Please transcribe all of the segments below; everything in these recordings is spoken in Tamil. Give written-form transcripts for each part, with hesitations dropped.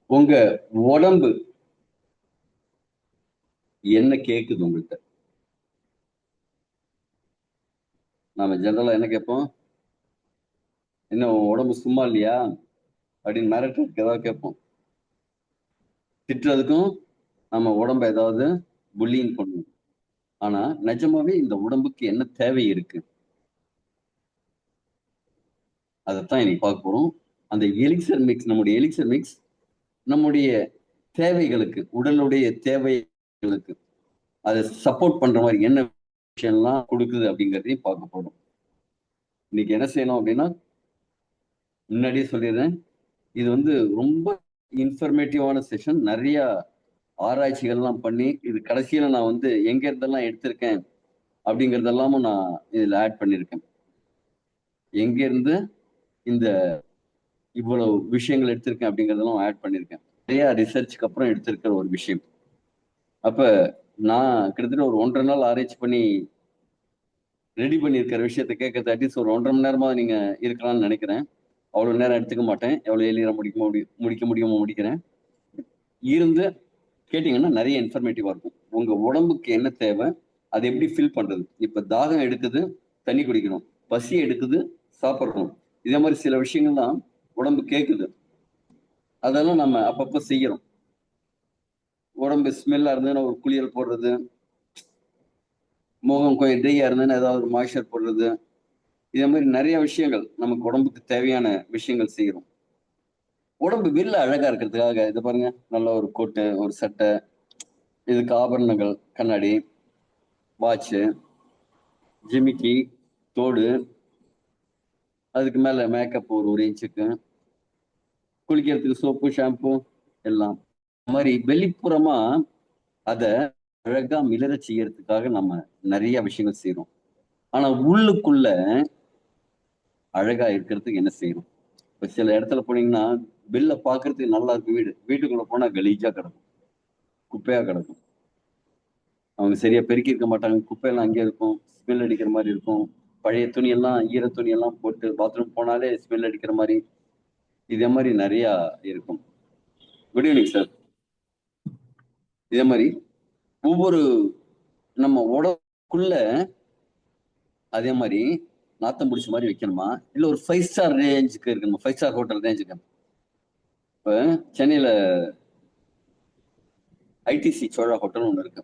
உங்க உடம்பு என்ன கேக்குது உங்கள்கிட்ட? நாம ஜெனரலா என்ன கேட்போம்? என்ன உன் உடம்பு சும்மா இல்லையா அப்படின்னு மிரட்டுறதுக்கு ஏதாவது கேட்போம். திட்டுறதுக்கும் நம்ம உடம்ப ஏதாவது புல்லிங் பண்ணுவோம். ஆனா நிஜமாவே இந்த உடம்புக்கு என்ன தேவை இருக்கு, அதைத்தான் இன்னைக்கு பார்க்க போறோம். அந்த எலிக்சர் மிக்ஸ், நம்முடைய எலிக்சர் மிக்ஸ் நம்முடைய தேவைகளுக்கு, உடலுடைய தேவைகளுக்கு அதை சப்போர்ட் பண்ற மாதிரி என்ன விஷயம்லாம் கொடுக்குது அப்படிங்கிறதையும் பார்க்க போறோம். இன்னைக்கு என்ன செய்யணும் அப்படின்னா, முன்னாடியே சொல்லிடுறேன், இது வந்து ரொம்ப இன்ஃபர்மேட்டிவான செஷன். நிறைய ஆராய்ச்சிகள்லாம் பண்ணி இது கடைசியில நான் வந்து எங்க இருந்தெல்லாம் எடுத்திருக்கேன் அப்படிங்கறதெல்லாமும் நான் இதுல ஆட் பண்ணியிருக்கேன். எங்க இருந்து இந்த இவ்வளவு விஷயங்கள் எடுத்திருக்கேன் அப்படிங்கறதெல்லாம் ஆட் பண்ணியிருக்கேன். நிறைய ரிசர்ச்சுக்கு அப்புறம் எடுத்திருக்கிற ஒரு விஷயம். அப்ப நான் கிட்டத்தட்ட ஒரு 1.5 நாள் ஆராய்ச்சி பண்ணி ரெடி பண்ணியிருக்கிற விஷயத்தை கேட்கறது அட்லீஸ்ட் ஒரு 1.5 மணி நேரமா நீங்க இருக்கலாம்னு நினைக்கிறேன். அவ்வளவு நேரம் எடுத்துக்க மாட்டேன். எவ்வளவு எளிய முடிக்க முடியுமோ முடிக்கிறேன். இருந்து கேட்டீங்கன்னா நிறைய இன்ஃபர்மேட்டிவா இருக்கும். உங்க உடம்புக்கு என்ன தேவை, அதை எப்படி ஃபில் பண்றது. இப்ப தாகம் எடுக்குது, தண்ணி குடிக்கணும். பசி எடுக்குது, சாப்பிடணும். இதே மாதிரி சில விஷயங்கள்லாம் உடம்பு கேக்குது. அதெல்லாம் நம்ம அப்பப்ப செய்யறோம். உடம்பு ஸ்மெல்லா இருந்ததுன்னா ஒரு குளியல் போடுறது, முகம் கொஞ்சம் ட்ரையா இருந்ததுன்னா ஏதாவது ஒரு மாய்ஸ்சர் போடுறது. இதே மாதிரி நிறைய விஷயங்கள் நமக்கு உடம்புக்கு தேவையான விஷயங்கள் செய்யறோம். உடம்பு வெளில அழகா இருக்கிறதுக்காக இதை பாருங்க, நல்ல ஒரு கோட்டு, ஒரு சட்டை, இதுக்கு ஆபரணங்கள், கண்ணாடி, வாட்சு, ஜிமிக்கி, தோடு, அதுக்கு மேல மேக்கப் ஒரு இன்ச்சுக்கு, குளிக்கிறதுக்கு சோப்பு, ஷாம்பு எல்லாம். இந்த மாதிரி வெளிப்புறமா அத அழகா மிளற செய்யறதுக்காக நம்ம நிறைய விஷயங்கள் செய்யறோம். ஆனா உள்ளுக்குள்ள அழகா இருக்கிறதுக்கு என்ன செய்யணும்? இப்ப சில இடத்துல போனீங்கன்னா வெளில பாக்குறதுக்கு நல்லா இருக்கு வீடு, வீட்டுக்குள்ள போனா கலீஜா கிடக்கும், குப்பையா கிடக்கும். அவங்க சரியா பெருக்கி இருக்க மாட்டாங்க, குப்பையெல்லாம் அங்கேயே இருக்கும், ஸ்மெல் அடிக்கிற மாதிரி இருக்கும். பழைய துணி எல்லாம், ஈர துணி எல்லாம் போட்டு பாத்ரூம் போனாலே ஸ்மெல் அடிக்கிற மாதிரி, இதே மாதிரி நிறைய இருக்கும். Good evening sir. இதே மாதிரி ஒவ்வொரு நம்ம உடம்புக்குள்ள அதே மாதிரி நாத்தம் பிடிச்ச மாதிரி வைக்கணுமா, இல்ல ஒரு 5 ஸ்டார் ரேஞ்சுக்கு இருக்கணுமா, 5 ஸ்டார் ஹோட்டல் ரேஞ்சுக்கு. இப்ப சென்னையில ஐடிசி சோழா ஹோட்டல் ஒண்ணு இருக்கு.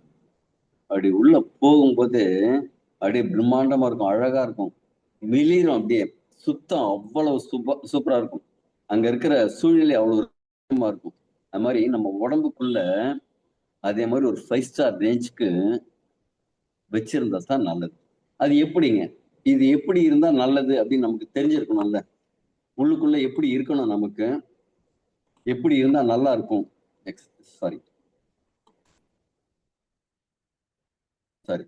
அப்படி உள்ள போகும்போது அப்படியே பிரம்மாண்டமா இருக்கும், அழகா இருக்கும், மிளிரும் அப்படியே, சுத்தம் அவ்வளவு சூப்பரா இருக்கும். அங்க இருக்கிற சூழ்நிலை அவ்வளவு இருக்கும். அது மாதிரி நம்ம உடம்புக்குள்ள அதே மாதிரி ஒரு 5 ஸ்டார் ரேஞ்சுக்கு வச்சிருந்தா தான் நல்லது. அது எப்படிங்க, இது எப்படி இருந்தா நல்லது அப்படின்னு நமக்கு தெரிஞ்சிருக்கணும்ல. உள்ளுக்குள்ள எப்படி இருக்கணும், நமக்கு எப்படி இருந்தா நல்லா இருக்கும். சாரி சாரி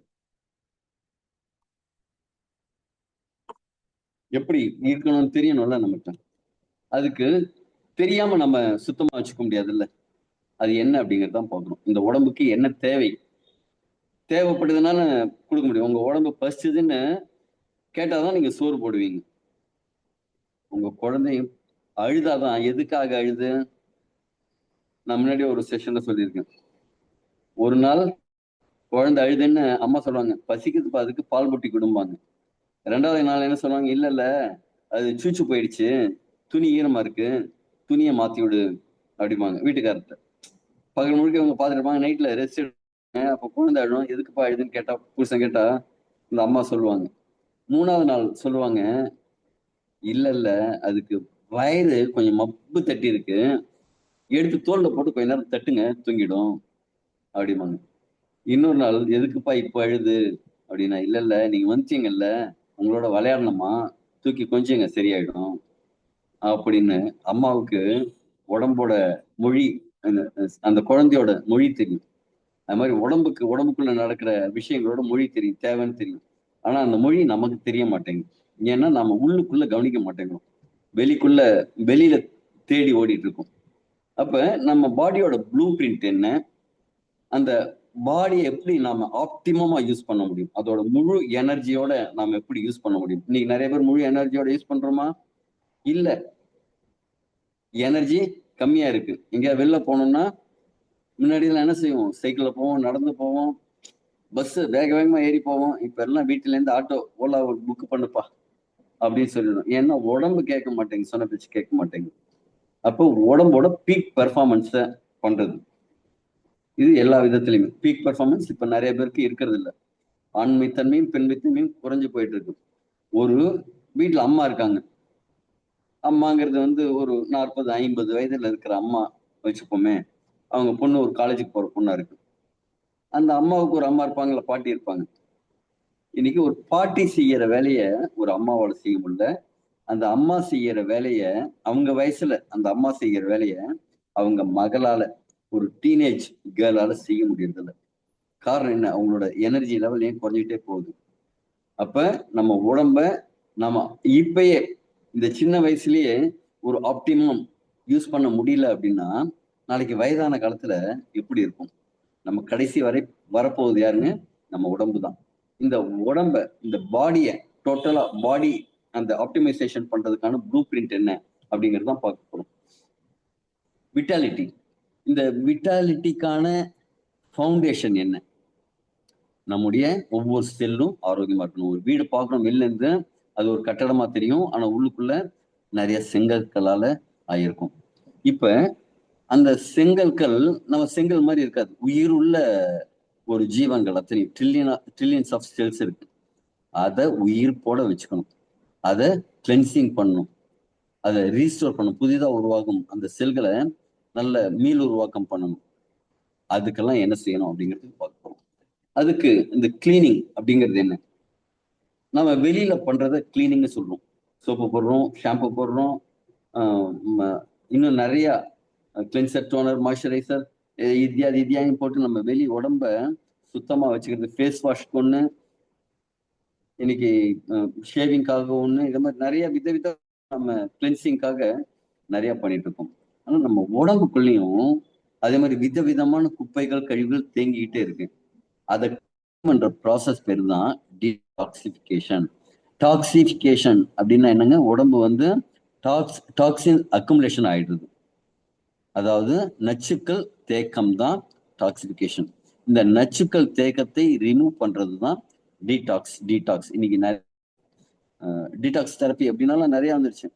எப்படி இருக்கணும்னு தெரியணும்ல நமக்கு. அதுக்கு தெரியாம நம்ம சுத்தமா வச்சுக்க முடியாதுல்ல. அது என்ன அப்படிங்கறத பார்க்கணும். இந்த உடம்புக்கு என்ன தேவை, தேவைப்படுதுனால கொடுக்க முடியும். உங்க உடம்பு பசிச்சதுன்னு கேட்டாதான் நீங்க சோறு போடுவீங்க. உங்க குழந்தையும் அழுதாதான், எதுக்காக அழுது, நான் முன்னாடி ஒரு செஷன்ல சொல்லியிருக்கேன். ஒரு நாள் குழந்தை அழுதுன்னு அம்மா சொல்லுவாங்க, பசிக்குதுப்பா அதுக்கு பால் புட்டி கொடும்பாங்க. 2வது நாள் என்ன சொல்லுவாங்க, இல்ல இல்ல அது சூச்சு போயிடுச்சு, துணி ஈரமா இருக்கு, துணியை மாத்தி விடு அப்படிம்பாங்க வீட்டுக்காரர்கிட்ட. பகல் முழுக்க இவங்க பார்த்துட்டு இருப்பாங்க, நைட்ல ரெஸ்ட் எடுப்பாங்க. அப்ப குழந்தை அழும், எதுக்குப்பா அழுதுன்னு கேட்டா, புருஷன் கேட்டா இந்த அம்மா சொல்லுவாங்க. 3வது நாள் சொல்லுவாங்க, இல்ல இல்ல அதுக்கு வயிறு கொஞ்சம் மப்பு தட்டி இருக்கு, எடுத்து தோல்ல போட்டு கொஞ்ச நேரம் தட்டுங்க தூங்கிடும் அப்படிம்பாங்க. இன்னொரு நாள், எதுக்குப்பா இப்ப அழுது அப்படின்னா, இல்ல இல்ல நீங்க வந்துட்டீங்கல்ல, உங்களோட விளையாடணுமா, தூக்கி கொஞ்சங்க சரியாயிடும் அப்படின்னு. அம்மாவுக்கு உடம்போட மொழி, அந்த அந்த குழந்தையோட மொழி தெரியும். அது மாதிரி உடம்புக்குள்ள நடக்கிற விஷயங்களோட மொழி தெரியும், தேவைன்னு தெரியும். ஆனா அந்த மொழி நமக்கு தெரிய மாட்டேங்குது. ஏன்னா நம்ம உள்ளுக்குள்ள கவனிக்க மாட்டேங்கிறோம், வெளிக்குள்ள, வெளியில தேடி ஓடிட்டு இருக்கோம். அப்ப நம்ம பாடியோட ப்ளூ பிரிண்ட் என்ன, அந்த பாடியை எப்படி நாம ஆப்டிமமா யூஸ் பண்ண முடியும், அதோட முழு எனர்ஜியோட நாம எப்படி யூஸ் பண்ண முடியும். இன்னைக்கு நிறைய பேர் முழு எனர்ஜியோட யூஸ் பண்றோமா? இல்ல. எனர்ஜி கம்மியா இருக்கு. எங்கேயாவது வெளில போனோம்னா முன்னாடியெல்லாம் என்ன செய்வோம், சைக்கிள்ல போவோம், நடந்து போவோம், பஸ் வேக வேகமா ஏறி போவோம். இப்ப எல்லாம் வீட்டுல இருந்து ஆட்டோ ஓலா புக் பண்ணுப்பா அப்படின்னு சொல்லிடும். ஏன்னா உடம்பு கேட்க மாட்டேங்குது, சொன்ன பேச்சு கேட்க மாட்டேங்குது. அப்போ உடம்போட பீக் பெர்ஃபார்மன்ஸ பண்றது. இது எல்லா விதத்திலையுமே பீக் பெர்ஃபார்மன்ஸ் இப்ப நிறைய பேருக்கு இருக்கிறது இல்லை. ஆண்மைத்தன்மையும் பெண்மைத்தன்மையும் குறைஞ்சு போயிட்டு இருக்கு. ஒரு வீட்டுல அம்மா இருக்காங்க. அம்மாங்கிறது வந்து ஒரு 40, 50 வயதுல இருக்கிற அம்மா வச்சுப்போமே. அவங்க பொண்ணு ஒரு காலேஜுக்கு போற பொண்ணா இருக்கு. அந்த அம்மாவுக்கு ஒரு அம்மா இருப்பாங்கல்ல, பாட்டி இருப்பாங்க. இன்னைக்கு ஒரு பாட்டி செய்யற வேலைய ஒரு அம்மாவால செய்ய முடியல. அந்த அம்மா செய்யற வேலைய அவங்க வயசுல அந்த அம்மா செய்யற வேலைய அவங்க மகளால, ஒரு டீனேஜ் கேர்ளால செய்ய முடியறது இல்ல. காரணம் என்ன? அவங்களோட எனர்ஜி லெவல் ஏன் குறைஞ்சிட்டே போகுது. அப்ப நம்ம உடம்ப நம்ம இப்பயே இந்த சின்ன வயசுலயே ஒரு ஆப்டிமம் யூஸ் பண்ண முடியல அப்படின்னா நாளைக்கு வயதான காலத்துல எப்படி இருக்கும்? நம்ம கடைசி வரை வரப்போகுது யாருங்க? நம்ம உடம்பு தான். இந்த உடம்ப, இந்த பாடிய டோட்டலா பாடி அந்த ஆப்டிமைசேஷன் பண்றதுக்கான ப்ளூ பிரிண்ட் என்ன அப்படிங்கிறது தான் பார்க்க போறோம். விட்டாலிட்டி. இந்த விட்டாலிட்டிக்கான ஃபவுண்டேஷன் என்ன? நம்முடைய ஒவ்வொரு செல்லும் ஆரோக்கியமா இருக்கணும். ஒரு வீடு பார்க்கணும் வெளில இருந்து, அது ஒரு கட்டடமா தெரியும். ஆனா உள்ளுக்குள்ள நிறைய செங்கற்களால ஆயிருக்கும். இப்ப அந்த செங்கற்கள் நம்ம செங்கல் மாதிரி இருக்காது. உயிர் உள்ள ஒரு ஜீவன்கள் அத்தனையும் ட்ரில்லியன்ஸ் ஆஃப் செல்ஸ் இருக்கு. அதை உயிர் போட வச்சுக்கணும். அதை கிளென்சிங் பண்ணணும். அதை ரீஸ்டோர் பண்ணணும். புதிதா உருவாகும் அந்த செல்களை நல்ல மீள் உருவாக்கம் பண்ணணும். அதுக்கெல்லாம் என்ன செய்யணும் அப்படிங்கிறதுக்கு பார்க்கிறோம். அதுக்கு இந்த கிளீனிங் அப்படிங்கிறது என்ன? நம்ம வெளியில பண்றத கிளீனிங்னு சொல்றோம். சோப்பு போடுறோம், ஷாம்பு போடுறோம், இன்னும் நிறைய கிளென்சர், டோனர், மாய்ஸ்சரைசர் இத்தியாதி போட்டு நம்ம வெளி உடம்ப சுத்தமா வச்சுக்கிறது. ஃபேஸ் வாஷ்க்கு ஒண்ணு, இன்னைக்கு ஷேவிங்காக ஒண்ணு, இது மாதிரி நிறைய வித நம்ம கிளென்சிங்காக நிறைய பண்ணிட்டு இருக்கோம். ஆனா நம்ம உடம்புக்குள்ளேயும் அதே மாதிரி விதவிதமான குப்பைகள், கழிவுகள் தேங்கிக்கிட்டே இருக்கு. அதை பண்ற ப்ராசஸ் பேர் தான் டீடாக்சிஃபிகேஷன். டாக்ஸிஃபிகேஷன் அப்படின்னா என்னங்க? உடம்பு வந்து டாக்ஸின் அக்குமுலேஷன் ஆயிடுது. அதாவது நச்சுக்கள் தேக்கம் தான் டாக்ஸிஃபிகேஷன். இந்த நச்சுக்கள் தேக்கத்தை ரிமூவ் பண்றது தான் டீடாக்ஸ். இன்னைக்கு டீடாக்ஸ் தெரப்பி அப்படின்னாலும் நிறைய வந்துருச்சு.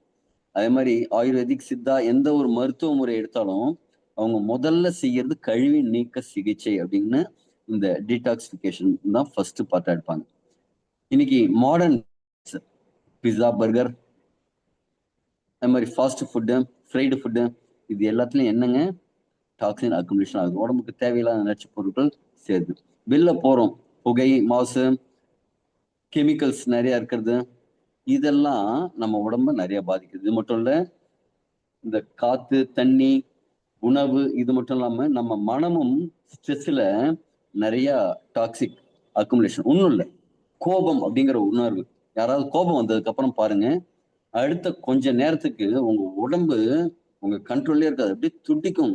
அதே மாதிரி ஆயுர்வேதிக், சித்தா எந்த ஒரு மருத்துவ முறை எடுத்தாலும் அவங்க முதல்ல செய்யறது கழிவு நீக்க சிகிச்சை அப்படின்னு இந்த டீடாக்சிஃபிகேஷன் தான் ஃபர்ஸ்ட் பார்ட்டா எடுப்பாங்க. இன்னைக்கு மாடர்ன் பிஸா, பர்கர், அது மாதிரி ஃபாஸ்ட் ஃபுட்டு, ஃப்ரைடு ஃபுட்டு, இது எல்லாத்துலயும் என்னங்க? டாக்ஸின் அக்குமுலேஷன் ஆகுது. உடம்புக்கு தேவையில்லாத நச்சு பொருட்கள் சேருது. வெளில போறோம், புகை, மாசு, கெமிக்கல்ஸ் நிறைய இருக்கிறது, இதெல்லாம் நம்ம உடம்ப நிறைய பாதிக்குது. இது மட்டும் இல்ல, இந்த காத்து, தண்ணி, உணவு, இது மட்டும் இல்லாம நம்ம மனமும் ஸ்ட்ரெஸ்ல நிறைய டாக்ஸிக் அக்குமுலேஷன். ஒன்றும் இல்லை, கோபம் அப்படிங்கிற உணர்வு. யாராவது கோபம் வந்ததுக்கு அப்புறம் பாருங்க, அடுத்த கொஞ்ச நேரத்துக்கு உங்க உடம்பு உங்க கண்ட்ரோல்லே இருக்காது. அப்படியே துடிக்கும்,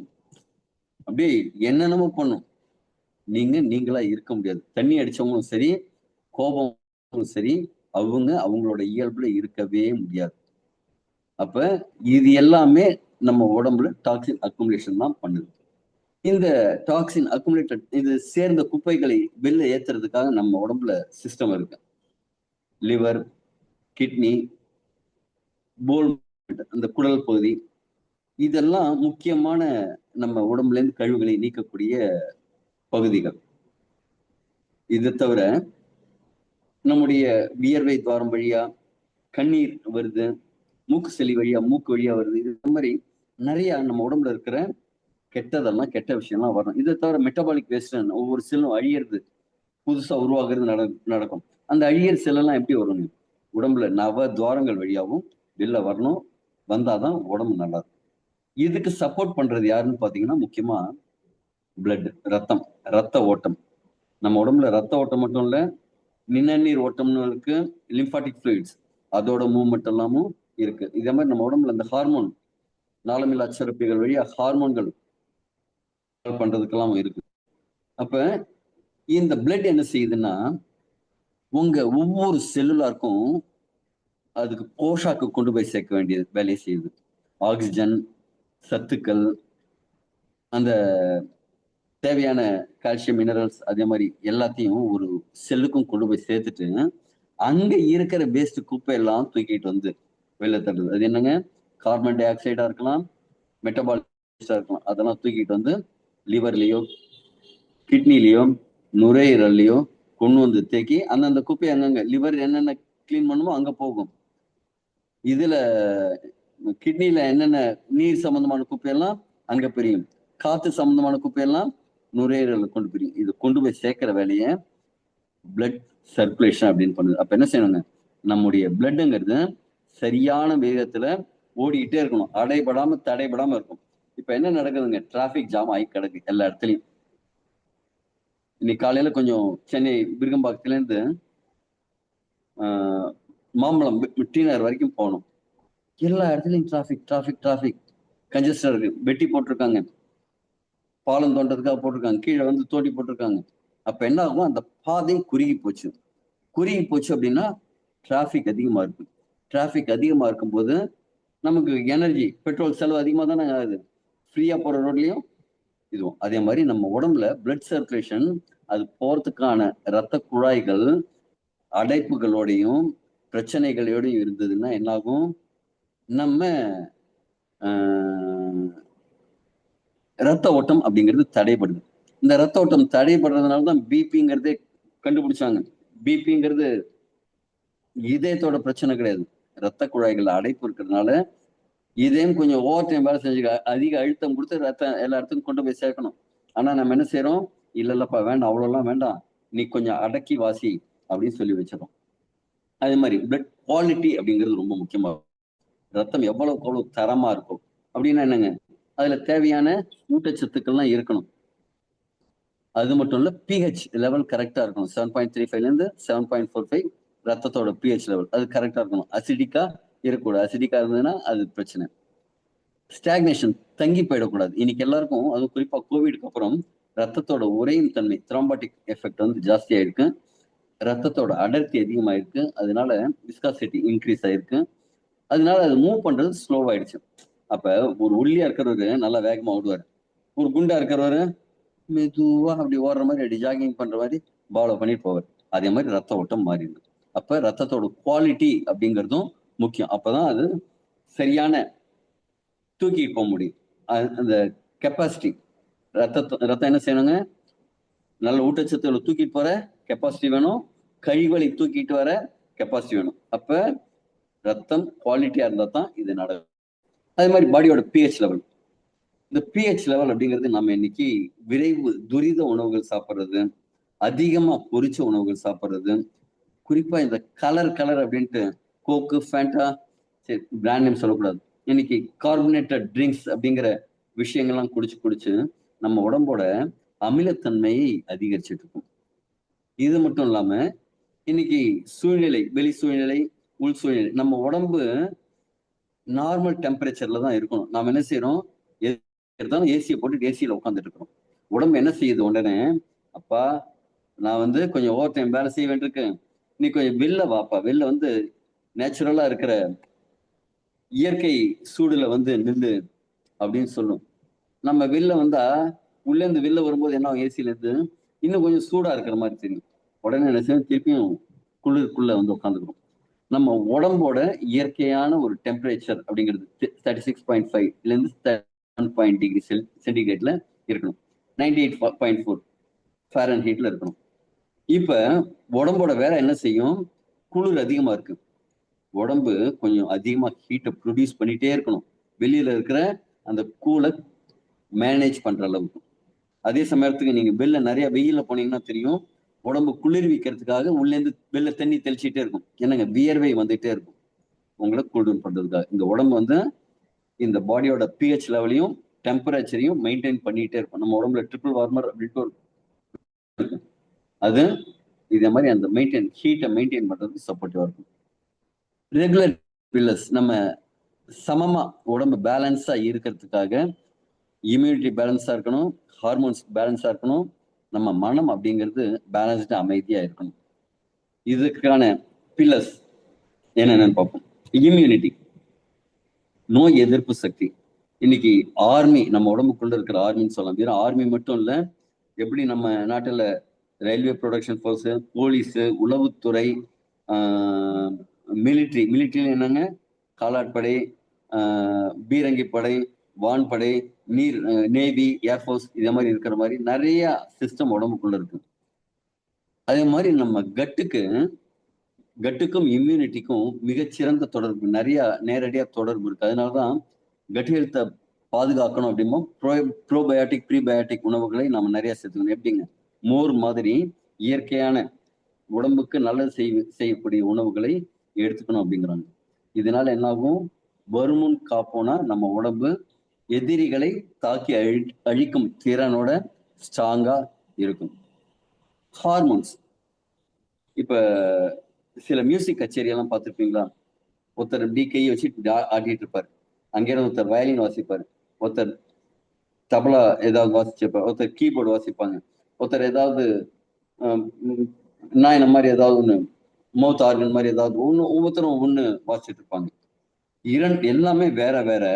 அப்படியே என்னென்னமோ பண்ணும். நீங்களா இருக்க முடியாது. தண்ணி அடிச்சவங்களும் சரி, கோபம் சரி, அவங்களோட இயல்புல இருக்கவே முடியாது. அப்ப இது எல்லாமே நம்ம உடம்புல டாக்ஸின் அக்குமுலேஷன் தான் பண்ணுது. இந்த டாக்ஸின் அக்குமுலேட்டட் இது சேர்ந்த குப்பைகளை வெளில ஏத்துறதுக்காக நம்ம உடம்புல சிஸ்டம் இருக்கு. லிவர், கிட்னி, போல், அந்த குடல் பகுதி, இதெல்லாம் முக்கியமான நம்ம உடம்புல இருந்து கழிவுகளை நீக்கக்கூடிய பகுதிகள். இது தவிர நம்முடைய வியர்வை துவாரம் வழியா கண்ணீர் வருது, மூக்கு சளி வழியா மூக்கு வழியா வருது. இது மாதிரி நிறைய நம்ம உடம்புல இருக்கிற கெட்டதெல்லாம், கெட்ட விஷயம்லாம் வரும். இதை தவிர மெட்டபாலிக் வேஸ்ட், ஒவ்வொரு செல்லும் அழியிறது, புதுசா உருவாகிறது நடக்கும். அந்த அழியிற செல்லெல்லாம் எப்படி வரும்? உடம்புல நவ துவாரங்கள் வழியாவும் வெளில வரணும். வந்தாதான் உடம்பு நல்லா இருக்கும். இதுக்கு சப்போர்ட் பண்றது யாருன்னு பாத்தீங்கன்னா முக்கியமா பிளட், ரத்த ஓட்டம். நம்ம உடம்புல ரத்த ஓட்டம் மட்டும் இல்ல, நிணநீர் ஓட்டம்னு இருக்கு, லிம்பாட்டிக் ஃப்ளூயிட்ஸ், அதோட மூவ்மெண்ட் எல்லாமும் இருக்கு. இதே மாதிரி நம்ம உடம்புல இந்த ஹார்மோன், நாளமில்லா சுரப்பிகள் வழியா ஹார்மோன்கள் பண்றதுக்கெல்லாம் இருக்கு. அப்ப இந்த பிளட் என்ன செய்யுதுன்னா, உங்க ஒவ்வொரு செல்லுலாருக்கும் அதுக்கு போஷாக்கு கொண்டு போய் சேர்க்க வேண்டிய வேலையை செய்யுது. ஆக்சிஜன், சத்துக்கள், அந்த தேவையான கால்சியம், மினரல்ஸ் அதே மாதிரி எல்லாத்தையும் ஒரு செல்லுக்கும் கொண்டு போய் சேர்த்துட்டு அங்க இருக்கிற வேஸ்ட் குப்பை எல்லாம் தூக்கிட்டு வந்து வெளில தள்ளுது. அது என்னங்க? கார்பன் டை ஆக்சைடா இருக்கலாம், மெட்டபாலிஸா இருக்கலாம். அதெல்லாம் தூக்கிட்டு வந்து லிவர்லயோ, கிட்னிலயோ, நுரையீரல்லையோ கொண்டு வந்து தேக்கி அந்தந்த குப்பை அங்கங்க லிவர் என்னென்ன கிளீன் பண்ணுமோ அங்க போகும். இதுல கிட்னில என்னென்ன நீர் சம்பந்தமான குப்பையெல்லாம் அங்க பிரியும். காத்து சம்பந்தமான குப்பையெல்லாம் நுரையீரல் கொண்டு பிரியும். இது கொண்டு போய் சேர்க்கிற வேலையை பிளட் சர்க்குலேஷன் அப்படின்னு பண்ணுது. அப்ப என்ன செய்யணுங்க? நம்முடைய பிளட்டுங்கிறது சரியான வேகத்துல ஓடிக்கிட்டே இருக்கணும். அடைபடாம தடைபடாம இருக்கும். இப்ப என்ன நடக்குதுங்க? டிராபிக் ஜாம் ஆகி கிடக்கு எல்லா இடத்துலயும். இன்னைக்கு காலையில கொஞ்சம் சென்னை விருகம்பாக்கத்துல இருந்து மாம்பழம் டி நகர் வரைக்கும் போகணும். எல்லா இடத்துலயும் டிராபிக் கன்ஜஸ்டா இருக்கு. வெட்டி போட்டிருக்காங்க, பாலம் தோண்டதுக்காக போட்டிருக்காங்க, கீழே வந்து தோண்டி போட்டிருக்காங்க. அப்ப என்ன ஆகும்? அந்த பாதை குறுகி போச்சு அப்படின்னா டிராபிக் அதிகமா இருக்கு. டிராபிக் அதிகமா இருக்கும்போது நமக்கு எனர்ஜி, பெட்ரோல் செலவு அதிகமா தானே ஆகுது. ஃப்ரீயா போற ரோட்லயும் இதுவும் அதே மாதிரி நம்ம உடம்புல பிளட் சர்க்குலேஷன் அது போறதுக்கான இரத்த குழாய்கள் அடைப்புகளோடையும் பிரச்சனைகளோடையும் இருந்ததுன்னா என்னாகும்? நம்ம இரத்த ஓட்டம் அப்படிங்கிறது தடைபடுது. இந்த இரத்த ஓட்டம் தடைபடுறதுனாலதான் பிபிங்கிறதே கண்டுபிடிச்சாங்க. பிபிங்கிறது இதயத்தோட பிரச்சனை கிடையாது, இரத்த குழாய்கள் அடைப்பு இருக்கிறதுனால இதயம் கொஞ்சம் ஓவர் டைம் வேலை செஞ்சு அதிக அழுத்தம் கொடுத்து ரத்தம் எல்லா இடத்துக்கும் கொண்டு போய் சேர்க்கணும். ஆனா நம்ம என்ன செய்யறோம்? இல்லப்பா வேண்டாம், அவ்வளோலாம் வேண்டாம், நீ கொஞ்சம் அடக்கி வாசி அப்படின்னு சொல்லி வச்சிடறோம். அதே மாதிரி பிளட் குவாலிட்டி அப்படிங்கிறது ரொம்ப முக்கியமா. ரத்தம் எவ்வளவுக்கு எவ்வளவு தரமா இருக்கும் அப்படின்னா என்னங்க? அதுல தேவையான ஊட்டச்சத்துக்கள்லாம் இருக்கணும். அது மட்டும் இல்ல, பிஹெச் லெவல் கரெக்டா இருக்கணும். 7.35 இருந்து 7.45 ரத்தத்தோட பிஹெச் லெவல் அது கரெக்டா இருக்கணும். அசிடிக்கா இருக்கக்கூடாது. அசிடிக்கா இருந்ததுன்னா அது பிரச்சனை. ஸ்டாக்னேஷன், தங்கி போயிடக்கூடாது. இன்னைக்கு எல்லாருக்கும், அது குறிப்பா கோவிடுக்கு அப்புறம் ரத்தத்தோட உறையும் தன்மை, த்ரோம்பாட்டிக் எஃபெக்ட் வந்து ஜாஸ்தி ஆயிருக்கு. ரத்தத்தோட அடர்த்தி அதிகமாயிருக்கு. அதனால விஸ்காசிட்டி இன்க்ரீஸ் ஆயிருக்கு. அதனால அது மூவ் பண்றது ஸ்லோவாயிடுச்சு. அப்ப ஒரு ஒல்லியா இருக்கிறவரு நல்லா வேகமா ஓடுவாரு, ஒரு குண்டா இருக்கிறவரு மெதுவா அப்படி ஓடுற மாதிரி, அப்படி ஜாகிங் பண்ற மாதிரி ஃபாலோ பண்ணிட்டு போவார். அதே மாதிரி ரத்த ஓட்டம் மாறிடுது. அப்ப ரத்தத்தோட குவாலிட்டி அப்படிங்கிறதும் முக்கியம். அப்பதான் அது சரியான தூக்கிட்டு போக முடியும். அந்த கெப்பாசிட்டி, ரத்தம் என்ன செய்யணுங்க? நல்ல ஊட்டச்சத்துக்களை தூக்கிட்டு போற கெப்பாசிட்டி வேணும், கழிவுகளை தூக்கிட்டு வர கெப்பாசிட்டி வேணும். அப்ப ரத்தம் குவாலிட்டியா இருந்தா தான் இது நடக்கும். அதே மாதிரி பாடியோட பிஹெச் லெவல், இந்த பிஹெச் லெவல் அப்படிங்கிறது நம்ம இன்னைக்கு விரைவு துரித உணவுகள் சாப்பிட்றது, அதிகமா பொரிச்ச உணவுகள் சாப்பிட்றது, குறிப்பா இந்த கலர் அப்படின்ட்டு கோக்கு, ஃபேண்டா, சரி பிராண்ட் நேம் சொல்லக்கூடாது, இன்னைக்கு கார்பனேட்டட் ட்ரிங்க்ஸ் அப்படிங்கிற விஷயங்கள்லாம் குடிச்சு நம்ம உடம்போட அமிலத்தன்மையை அதிகரிச்சுட்டு இருக்கும். இது மட்டும் இல்லாம இன்னைக்கு சூழ்நிலை, வெளி சூழ்நிலை, உள் சூழ்நிலை, நம்ம உடம்பு நார்மல் டெம்பரேச்சர்ல தான் இருக்கணும். நாம என்ன செய்யறோம்? இருந்தாலும் ஏசியை போட்டு ஏசியில உட்காந்துட்டு இருக்கிறோம். உடம்பு என்ன செய்யுது? உடனே அப்பா நான் வந்து கொஞ்சம் ஓவர் டைம் வேலை செய்ய வேண்டியிருக்கு, நீ கொஞ்சம் வெளில வாப்பா, வெளில வந்து நேச்சுரலா இருக்கிற இயற்கை சூடுல வந்து நில்லு அப்படின்னு சொல்லும். நம்ம வெளில வந்தா உள்ள இருந்து வெளில வரும்போது என்ன, ஏசியில இருந்து இன்னும் கொஞ்சம் சூடா இருக்கிற மாதிரி தெரியும். உடனே என்ன செய்யும்? திருப்பியும் குளிருக்குள்ள வந்து உட்காந்துக்கிறோம். நம்ம உடம்போட இயற்கையான ஒரு டெம்பரேச்சர் அப்படிங்கிறது 36.5 இருந்து 7 டிகிரி சென்டிகிரேட்ல இருக்கணும். 98.4 ஃபாரன்ஹீட்ல இருக்கணும். இப்ப உடம்போட வேலை என்ன செய்யும்? குளிர் அதிகமா இருக்கு, உடம்பு கொஞ்சம் அதிகமா ஹீட்டை ப்ரொடியூஸ் பண்ணிட்டே இருக்கணும், வெளியில இருக்கிற அந்த கூலை மேனேஜ் பண்ற அளவுக்கு. அதே சமயத்துக்கு நீங்க வெளில நிறைய வெயில போனீங்கன்னா தெரியும், உடம்பு குளிர்விக்கிறதுக்காக உள்ள இருந்து வெளில தண்ணி தெளிச்சுட்டே இருக்கும். என்னங்க, வியர்வை வந்துட்டே இருக்கும் உங்களை கூல்டவுன் பண்றதுக்காக. இந்த உடம்பு வந்து இந்த பாடியோட பிஹெச் லெவலையும் டெம்பரேச்சரையும் மெயின்டைன் பண்ணிட்டே இருக்கும். நம்ம உடம்புல ட்ரிபிள் வார்மர் அப்படின்ட்டு இருக்கும். அது இதே மாதிரி அந்த ஹீட்டை மெயின்டைன் பண்றதுக்கு சப்போர்ட்டிவா இருக்கும். ரெகுலர் பில்லர்ஸ், நம்ம சமமா உடம்பு பேலன்ஸா இருக்கிறதுக்காக இம்யூனிட்டி பேலன்ஸா இருக்கணும், ஹார்மோன்ஸ் பேலன்ஸா இருக்கணும், நம்ம மனம் அப்படிங்கிறது பேலன்ஸ்டா அமைதியா இருக்கணும். இதுக்கான பில்லர்ஸ் என்னென்னு பார்ப்போம். இம்யூனிட்டி, நோய் எதிர்ப்பு சக்தி. இன்னைக்கு ஆர்மி நம்ம உடம்புக்குள்ள இருக்கிற ஆர்மின்னு சொல்லலாம். வெறும் ஆர்மி மட்டும் இல்ல, எப்படி நம்ம நாட்டுல ரயில்வே ப்ரொடக்ஷன் ஃபோர்ஸ், போலீஸ், உளவுத்துறை, மிலிட்ரி என்னங்க, காலாட்படை, பீரங்கி படை, வான்படை, நீர், நேவி, ஏர்ஃபோர்ஸ், இதே மாதிரி இருக்கிற மாதிரி நிறைய சிஸ்டம் உடம்புக்குள்ள இருக்கு. அதே மாதிரி நம்ம கட்டுக்கும் இம்யூனிட்டிக்கும் மிகச்சிறந்த தொடர்பு, நிறைய நேரடியா தொடர்பு இருக்கு. அதனாலதான் கட் ஹெல்த்தை பாதுகாக்கணும் அப்படிமோ ப்ரோபயோட்டிக் ப்ரீபயோட்டிக் உணவுகளை நம்ம நிறைய சேர்த்துக்கணும். எப்படிங்க, மோர் மாதிரி இயற்கையான உடம்புக்கு நல்லது செய்யக்கூடிய உணவுகளை எடுத்துக்கணும் அப்படிங்கிறாங்க. இதனால என்னாகும், வருமுன் காப்போனா நம்ம உடம்பு எதிரிகளை தாக்கி அழிக்கும் திறனோட ஸ்ட்ராங்கா இருக்கும். ஹார்மோன்ஸ், இப்ப சில மியூசிக் கச்சேரி எல்லாம் பார்த்துருப்பீங்களா? ஒருத்தர் இப்படி கையை வச்சு ஆடிட்டு இருப்பாரு, அங்கே ஒருத்தர் வயலின் வாசிப்பாரு, ஒருத்தர் தபலா ஏதாவது வாசிச்சிருப்பாரு, ஒருத்தர் கீபோர்டு வாசிப்பாங்க, ஒருத்தர் ஏதாவது நான் இந்த மாதிரி ஏதாவது ஒண்ணு மவுத் ஆர்கன் மாதிரி ஏதாவது ஒவ்வொருத்தரும் ஒண்ணு வாசிச்சுட்டு இருப்பாங்க. எல்லாமே வேற வேற.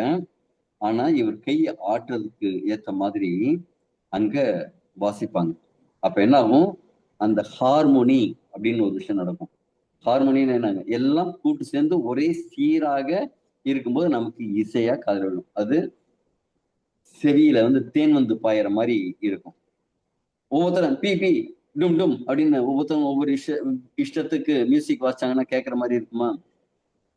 ஆனா இவர் கையை ஆட்டுறதுக்கு ஏத்த மாதிரி அங்க வாசிப்பாங்க. அப்ப என்ன ஆகும், அந்த ஹார்மோனி அப்படின்னு ஒரு விஷயம் நடக்கும். ஹார்மோனின்னு என்னங்க, எல்லாம் கூட்டு சேர்ந்து ஒரே சீராக இருக்கும்போது நமக்கு இசையா காதுல விடும். அது செவியில தேன் பாயிற மாதிரி இருக்கும். ஒவ்வொருத்தரும் பி பி டும் டும் அப்படின்னு ஒவ்வொருத்தரும் ஒவ்வொரு இஷ்டத்துக்கு மியூசிக் வாசிச்சாங்கன்னா கேட்கற மாதிரி இருக்குமா?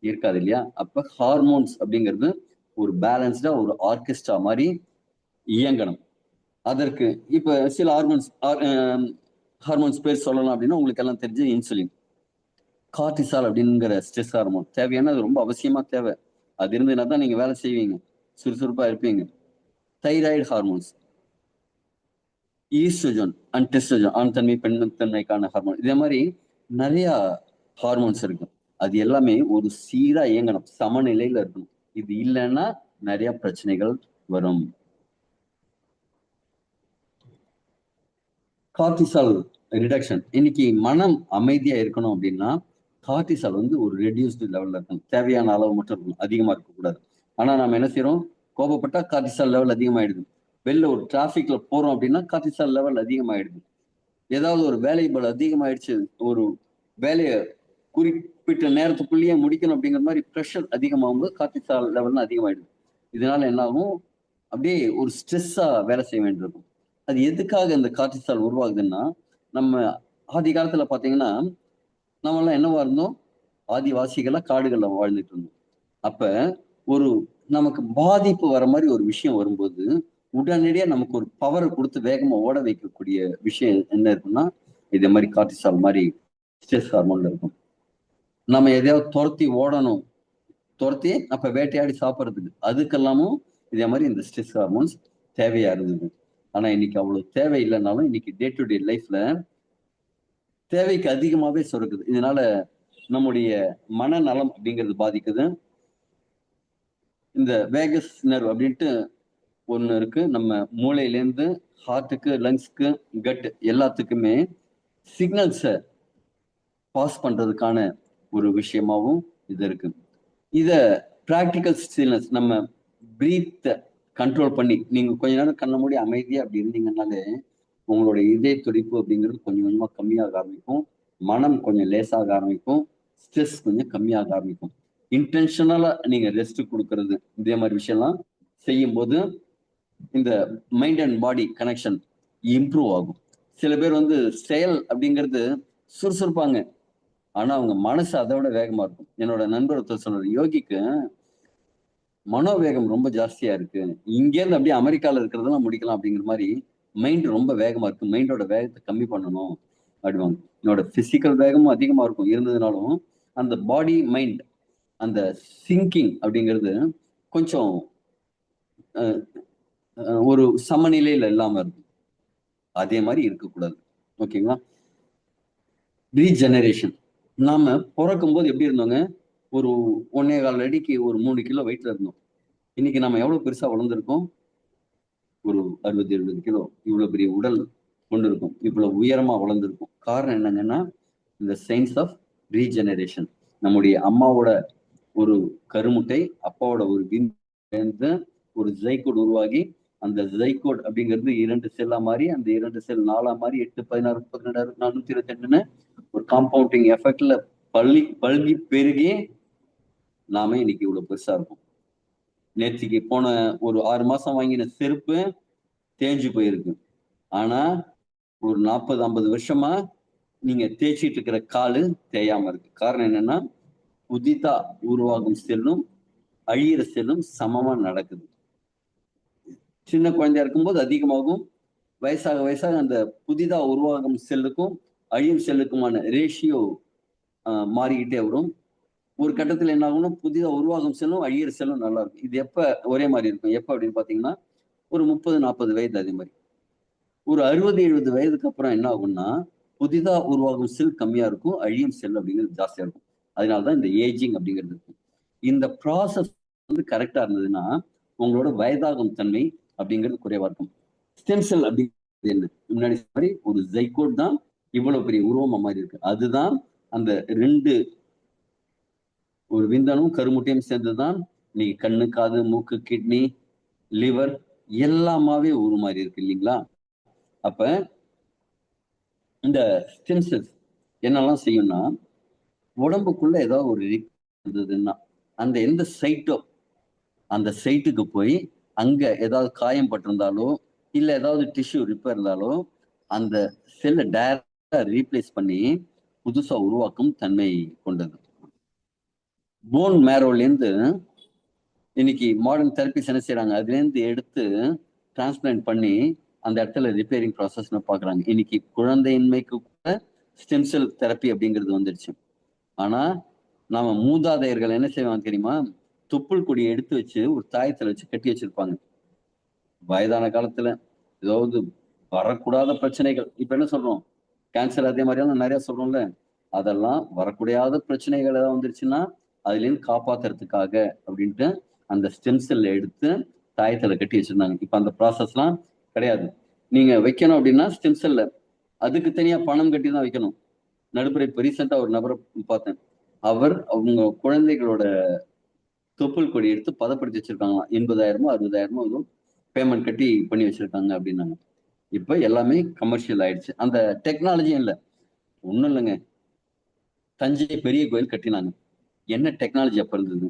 இருக்காது இல்லையா? அப்ப ஹார்மோன்ஸ் அப்படிங்கிறது ஒரு பேலன்ஸ்டா ஒரு ஆர்கெஸ்ட்ரா மாதிரி இயங்கணும். அதற்கு இப்ப சில ஹார்மோன்ஸ் பேர் சொல்லலாம் அப்படின்னா உங்களுக்கு எல்லாம் தெரிஞ்சு இன்சுலின், கார்டிசால் அப்படிங்கிற ஸ்ட்ரெஸ் ஹார்மோன் தேவையான, ரொம்ப அவசியமா தேவை. அது இருந்ததுன்னா தான் நீங்க வேலை செய்வீங்க, சுறுசுறுப்பா இருப்பீங்க. தைராய்டு ஹார்மோன்ஸ், ஈஸ்ட்ரோஜன் அண்ட் டெஸ்ட்ரோஜன், ஆண் தன்மை பெண் தன்மைக்கான ஹார்மோன், இதே மாதிரி நிறைய ஹார்மோன்ஸ் இருக்கு. அது எல்லாமே ஒரு சீரா இயங்கணும், சமநிலையில இருக்கணும். இது இல்லைன்னா நிறைய பிரச்சனைகள் வரும். கார்டிசால் ரிடக்ஷன், இன்னைக்கு மனம் அமைதியா இருக்கணும் அப்படின்னா கார்டிசால் ஒரு ரெடியூஸ்டு லெவல்ல இருக்கணும். தேவையான அளவு மட்டும் இருக்கணும், அதிகமா இருக்கக்கூடாது. ஆனா நம்ம என்ன செய்யறோம், கோபப்பட்டா கார்டிசால் லெவல் அதிகமாயிடுது. வெளில ஒரு டிராபிக்ல போறோம் அப்படின்னா கார்டிசால் லெவல் அதிகமாயிடுது. ஏதாவது ஒரு வேலை பல அதிகமாயிடுச்சு, ஒரு வேலையை குறிப்பிட்ட நேரத்துக்குள்ளேயே முடிக்கணும் அப்படிங்கிற மாதிரி ப்ரெஷர் அதிகமாகும்போது கார்டிசால் லெவல் அதிகமாயிடுது. இதனால என்ன ஆகும், அப்படியே ஒரு ஸ்ட்ரெஸ்ஸா வேலை செய்ய வேண்டியிருக்கும். அது எதுக்காக இந்த கார்டிசால் உருவாகுதுன்னா, நம்ம ஆதி காலத்துல பாத்தீங்கன்னா நம்ம எல்லாம் என்னவா இருந்தோம், ஆதிவாசிகளா காடுகள்ல வாழ்ந்துட்டு இருந்தோம். அப்ப ஒரு நமக்கு பாதிப்பு வர மாதிரி ஒரு விஷயம் வரும்போது உடனடியா நமக்கு ஒரு பவரை கொடுத்து வேகமா ஓட வைக்கக்கூடிய விஷயம் என்ன இருக்குன்னா, இதே மாதிரி கார்டிசால் மாதிரி ஸ்ட்ரெஸ் ஹார்மோன்ல இருக்கும். நம்ம எதையாவது துரத்தி ஓடணும், துரத்தி அப்ப வேட்டையாடி சாப்பிட்றதுக்கு, அதுக்கெல்லாமும் இதே மாதிரி இந்த ஸ்ட்ரெஸ் ஹார்மோன்ஸ் தேவையா இருந்தது. ஆனா இன்னைக்கு அவ்வளவு தேவை இல்லைன்னாலும் இன்னைக்கு டே டு டே லைஃப்ல தேவைக்கு அதிகமாவே சுரக்குது. இதனால நம்முடைய மனநலம் அப்படிங்கிறது பாதிக்குது. இந்த வேகஸ் நர்வ் அப்படின்ட்டு ஒண்ணு இருக்கு, நம்ம மூளையிலேருந்து ஹார்ட்டுக்கு, லங்ஸ்க்கு, கட் எல்லாத்துக்குமே சிக்னல்ஸை பாஸ் பண்றதுக்கான ஒரு விஷயமாவும் இது இருக்கு. இத பிராக்டிக்கல் ஸ்டில்னஸ், நம்ம பிரீத்தை கண்ட்ரோல் பண்ணி நீங்க கொஞ்ச நேரம் கண்ண மூடி அமைதியா அப்படி இருந்தீங்கன்னாலே உங்களுடைய இதய துடிப்பு அப்படிங்கிறது கொஞ்சம் கொஞ்சமா கம்மியாக ஆரம்பிக்கும், மனம் கொஞ்சம் லேசாக ஆரம்பிக்கும், ஸ்ட்ரெஸ் கொஞ்சம் கம்மியாக ஆரம்பிக்கும். இன்டென்ஷனலா நீங்க ரெஸ்ட் கொடுக்கறது, இதே மாதிரி விஷயம்லாம் செய்யும் போது இந்த mind and body connection improve ஆகும். சில பேர் செயல் அப்படிங்கிறது சுறுசுறுப்பாங்க, ஆனா அவங்க மனசு அதை விட வேகமா இருக்கும். என்னோட நண்பர் ஒருத்தர் சொன்னார், யோகிக்கு மனோவேகம் ரொம்ப ஜாஸ்தியா இருக்கு, இங்க இருந்து அப்படியே அமெரிக்கால இருக்கிறதெல்லாம் முடிக்கலாம் அப்படிங்கிற மாதிரி மைண்ட் ரொம்ப வேகமா இருக்கு, மைண்டோட வேகத்தை கம்மி பண்ணணும் அப்படிவாங்க. என்னோட பிசிக்கல் வேகமும் அதிகமா இருக்கும் இருந்ததுனாலும் அந்த பாடி மைண்ட் அந்த சிங்கிங் அப்படிங்கிறது கொஞ்சம் ஒரு சமநிலையில இல்லாம இருக்கும். அதே மாதிரி இருக்கக்கூடாது. ஓகேங்களா? ரீஜெனரேஷன், நாம பிறக்கும் போது எப்படி இருந்தோங்க, ஒரு 1.25 அடிக்கு ஒரு 3 கிலோ வெயிட்ல இருந்தோம். இன்னைக்கு நம்ம எவ்வளவு பெருசா வளர்ந்துருக்கோம், ஒரு 60-70 கிலோ, இவ்வளவு பெரிய உடல் கொண்டு இருக்கும், இவ்வளவு உயரமா வளர்ந்துருக்கும். காரணம் என்னங்கன்னா இந்த சயின்ஸ் ஆஃப் ரீஜெனரேஷன். நம்முடைய அம்மாவோட ஒரு கருமுட்டை, அப்பாவோட ஒரு விந்து ஒரு ஜைகோட் உருவாகி அந்த ஜைகோட் அப்படிங்கிறது 2 செல்லா மாறி அந்த 2 செல் 4 மாறி 8, 16, 32, 428ன்னு ஒரு காம்பவுண்டிங் எஃபெக்ட்ல பல்கி பெருகி நாம இன்னைக்கு இவ்வளவு பெருசா இருக்கும். நேற்றுக்கு போன ஒரு 6 மாசம் வாங்கின செருப்பு தேஞ்சு போயிருக்கு. ஆனா ஒரு 40, 50 வருஷமா நீங்க தேய்ச்சிட்டு இருக்கிற காலு தேயாம இருக்கு. காரணம் என்னன்னா புதிதா உருவாகும் செல்லும் அழியிற செல்லும் சமமா நடக்குது. சின்ன குழந்தையா இருக்கும்போது அதிகமாகும், வயசாக வயசாக அந்த புதிதா உருவாகும் செல்லுக்கும் அழியும் செல்லுக்குமான ரேஷியோ மாறிக்கிட்டே வரும். ஒரு கட்டத்துல என்ன ஆகும்னா புதிதா உருவாகும் செல்லும் அழியிற செல்லும் நல்லா இருக்கும். இது எப்ப ஒரே மாதிரி இருக்கும் எப்ப அப்படின்னு பாத்தீங்கன்னா ஒரு 30, 40 வயது அதே மாதிரி. ஒரு 60, 70 வயதுக்கு அப்புறம் என்ன ஆகும்னா புதிதா உருவாகும் செல் கம்மியா இருக்கும், அழியும் செல் அப்படிங்கிறது ஜாஸ்தியா இருக்கும். அதனாலதான் இந்த ஏஜிங் அப்படிங்கிறது இருக்கும். இந்த ப்ராசஸ் வந்து கரெக்டா இருந்ததுன்னா உங்களோட வயதாகும் தன்மை அப்படிங்கிறது குறைவா இருக்கும். ஸ்டெம் செல் அப்படிங்கிறது என்ன? முன்னாடி மாதிரி ஒரு ஜைகோட் தான் இவ்வளவு பெரிய உருவமா மாதிரி இருக்கு. அதுதான் அந்த 2 ஒரு விந்தணும் கருமுட்டையும் சேர்ந்துதான் இன்னைக்கு கண்ணு, காது, மூக்கு, கிட்னி, லிவர் எல்லாமாவே உருமாறி இருக்கு இல்லைங்களா? அப்ப இந்த ஸ்டெம் செல்ஸ் என்னெல்லாம் செய்யும்னா உடம்புக்குள்ள ஏதாவது ஒரு இருந்ததுன்னா அந்த எந்த சைட்டோ அந்த சைட்டுக்கு போய் அங்க ஏதாவது காயம் பட்டிருந்தாலோ இல்ல ஏதாவது டிஷ்யூ ரிப்பேர் இருந்தாலோ அந்த செல்லை டைரக்டா ரீப்ளேஸ் பண்ணி புதுசா உருவாக்கும் தன்மை கொண்டது. போன் மேரோலேருந்து இன்னைக்கு மாடர்ன் தெரப்பிஸ் என்ன செய்யறாங்க, அதுல இருந்து எடுத்து டிரான்ஸ்பிளான்ட் பண்ணி அந்த இடத்துல ரிப்பேரிங் ப்ராசஸ்னு பாக்குறாங்க. இன்னைக்கு குழந்தையின்மைக்கு கூட ஸ்டெம் செல் தெரப்பி அப்படிங்கிறது வந்துடுச்சு. ஆனா நாம மூதாதையர்கள் என்ன செய்வாங்க தெரியுமா, தொப்புள் கொடியை எடுத்து வச்சு ஒரு தாயத்துல வச்சு கட்டி வச்சிருப்பாங்க. வயதான காலத்துல ஏதாவது வரக்கூடாத பிரச்சனைகள், இப்ப என்ன சொல்றோம், கேன்சர் அதே மாதிரியெல்லாம் நிறைய சொல்றோம்ல, அதெல்லாம் வரக்கூடாத பிரச்சனைகள் ஏதாவது வந்துருச்சுன்னா அதுல இருந்து காப்பாத்துறதுக்காக அப்படின்ட்டு அந்த ஸ்டெம் செல்ல எடுத்து தாயத்துல கட்டி வச்சிருந்தாங்க. இப்ப அந்த ப்ராசஸ் எல்லாம் கிடையாது. நீங்க வைக்கணும் அப்படின்னா ஸ்டெம் செல்ல அதுக்கு தனியா பணம் கட்டி தான் வைக்கணும். நடுப்புற இப்ப ரீசெண்டா ஒரு நபரை பார்த்தேன். அவர் அவங்க குழந்தைகளோட தொப்புள் கொடி எடுத்து பதப்படுத்தி வச்சிருக்காங்களாம். 80,000 60,000 பேமெண்ட் கட்டி பண்ணி வச்சிருக்காங்க அப்படின்னாங்க. இப்ப எல்லாமே கமர்ஷியல் ஆயிடுச்சு. அந்த டெக்னாலஜியும் இல்லை. ஒண்ணும் இல்லைங்க, தஞ்சை பெரிய கோயில் கட்டினாங்க. என்ன டெக்னாலஜி அப்ப இருந்தது?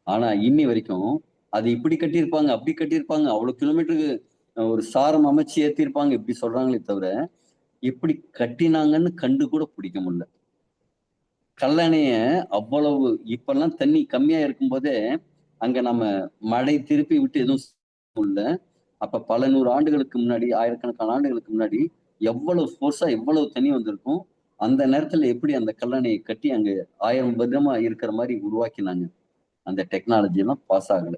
ஆனா இன்னி வரைக்கும் அது இப்படி கட்டியிருப்பாங்க அப்படி கட்டியிருப்பாங்க, அவ்வளவு கிலோமீட்டருக்கு ஒரு சாரம் அமைச்சு ஏத்திருப்பாங்க இப்படி சொல்றாங்களே தவிர எப்படி கட்டினாங்கன்னு கண்டு கூட பிடிக்க முடியல. கல்லணைய அவ்வளவு இப்பெல்லாம் தண்ணி கம்மியா இருக்கும் போதே அங்க நம்ம மழை திருப்பி விட்டு எதுவும் இல்ல. அப்ப பல 100 ஆண்டுகளுக்கு முன்னாடி, ஆயிரக்கணக்கான ஆண்டுகளுக்கு முன்னாடி எவ்வளவு ஃபோர்ஸா எவ்வளவு தண்ணி வந்திருக்கும். அந்த நேரத்துல எப்படி அந்த கல்லணையை கட்டி அங்க 1000 வருடமா இருக்கிற மாதிரி உருவாக்கினாங்க. அந்த டெக்னாலஜி எல்லாம் பாஸ் ஆகல.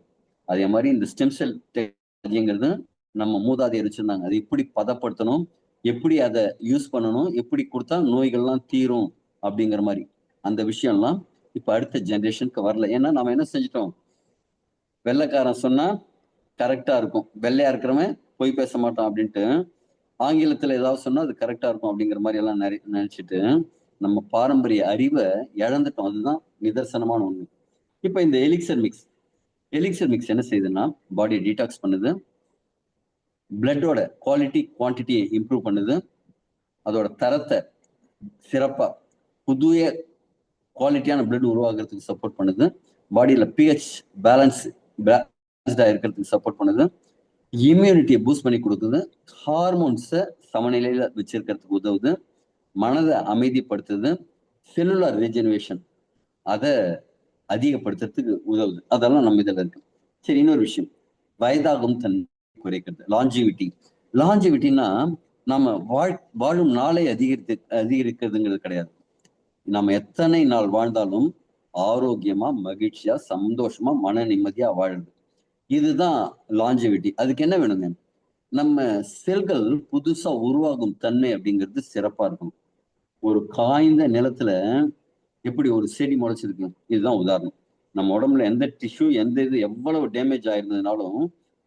அதே மாதிரி இந்த ஸ்டெம் செல் டெக்னாலஜிங்கிறது நம்ம மூதாதையர் வச்சிருந்தாங்க. அது எப்படி பதப்படுத்தணும், எப்படி அதை யூஸ் பண்ணணும், எப்படி கொடுத்தா நோய்கள்லாம் தீரும் அப்படிங்கிற மாதிரி அந்த விஷயம்லாம் இப்ப அடுத்த ஜெனரேஷனுக்கு வரல. ஏன்னா நம்ம என்ன செஞ்சிட்டோம், வெள்ளைக்காரன் சொன்னா கரெக்டா இருக்கும், வெள்ளையா இருக்கிறவன் பொய் பேச மாட்டான் அப்படின்ட்டு ஆங்கிலத்துல ஏதாவது சொன்னா அது கரெக்டா இருக்கும் அப்படிங்கிற மாதிரி எல்லாம் நினைச்சிட்டு நம்ம பாரம்பரிய அறிவை இழந்துட்டோம். அதுதான் நிதர்சனமான ஒண்ணு. இப்ப இந்த எலிக்சர் மிக்ஸ் என்ன செய்யுதுன்னா பாடியை டீடாக்ஸ் பண்ணுது, பிளட்டோட குவாலிட்டி குவான்டிட்டியை இம்ப்ரூவ் பண்ணுது, அதோட தரத்தை சிறப்பா புதிய குவாலிட்டியான பிளட் உருவாக்குறதுக்கு சப்போர்ட் பண்ணுது, பாடியில பிஹெச் பேலன்ஸ்டா இருக்கிறதுக்கு சப்போர்ட் பண்ணுது, இம்யூனிட்டியை பூஸ்ட் பண்ணி கொடுக்குது, ஹார்மோன்ஸை சமநிலையில வச்சிருக்கிறதுக்கு உதவுது, மனதை அமைதிப்படுத்துது, செல்லுலார் ரீஜெனரேஷன் அதை அதிகப்படுத்துறதுக்கு உதவுது. அதெல்லாம் நம்ம இதுல இருக்கு. சரி, இன்னொரு விஷயம், வயதாகும் தன்மை குறைக்கிறது, லாஞ்சிவிட்டினா நம்ம வாழும் நாளை அதிகரிக்கிறதுங்கிறது கிடையாது. நம்ம எத்தனை நாள் வாழ்ந்தாலும் ஆரோக்கியமா மகிழ்ச்சியா சந்தோஷமா மன நிம்மதியா வாழுது. இதுதான் லாஞ்சிவிட்டி. அதுக்கு என்ன வேணுங்க, நம்ம செல்கள் புதுசா உருவாகும் தன்மை அப்படிங்கிறது சிறப்பா இருக்கும். ஒரு காய்ந்த நிலத்துல எப்படி ஒரு செடி முளைச்சிருக்கு, இதுதான் உதாரணம். நம்ம உடம்புல எந்த டிஷ்யூ எந்த இது எவ்வளவு டேமேஜ் ஆயிருந்ததுனாலும்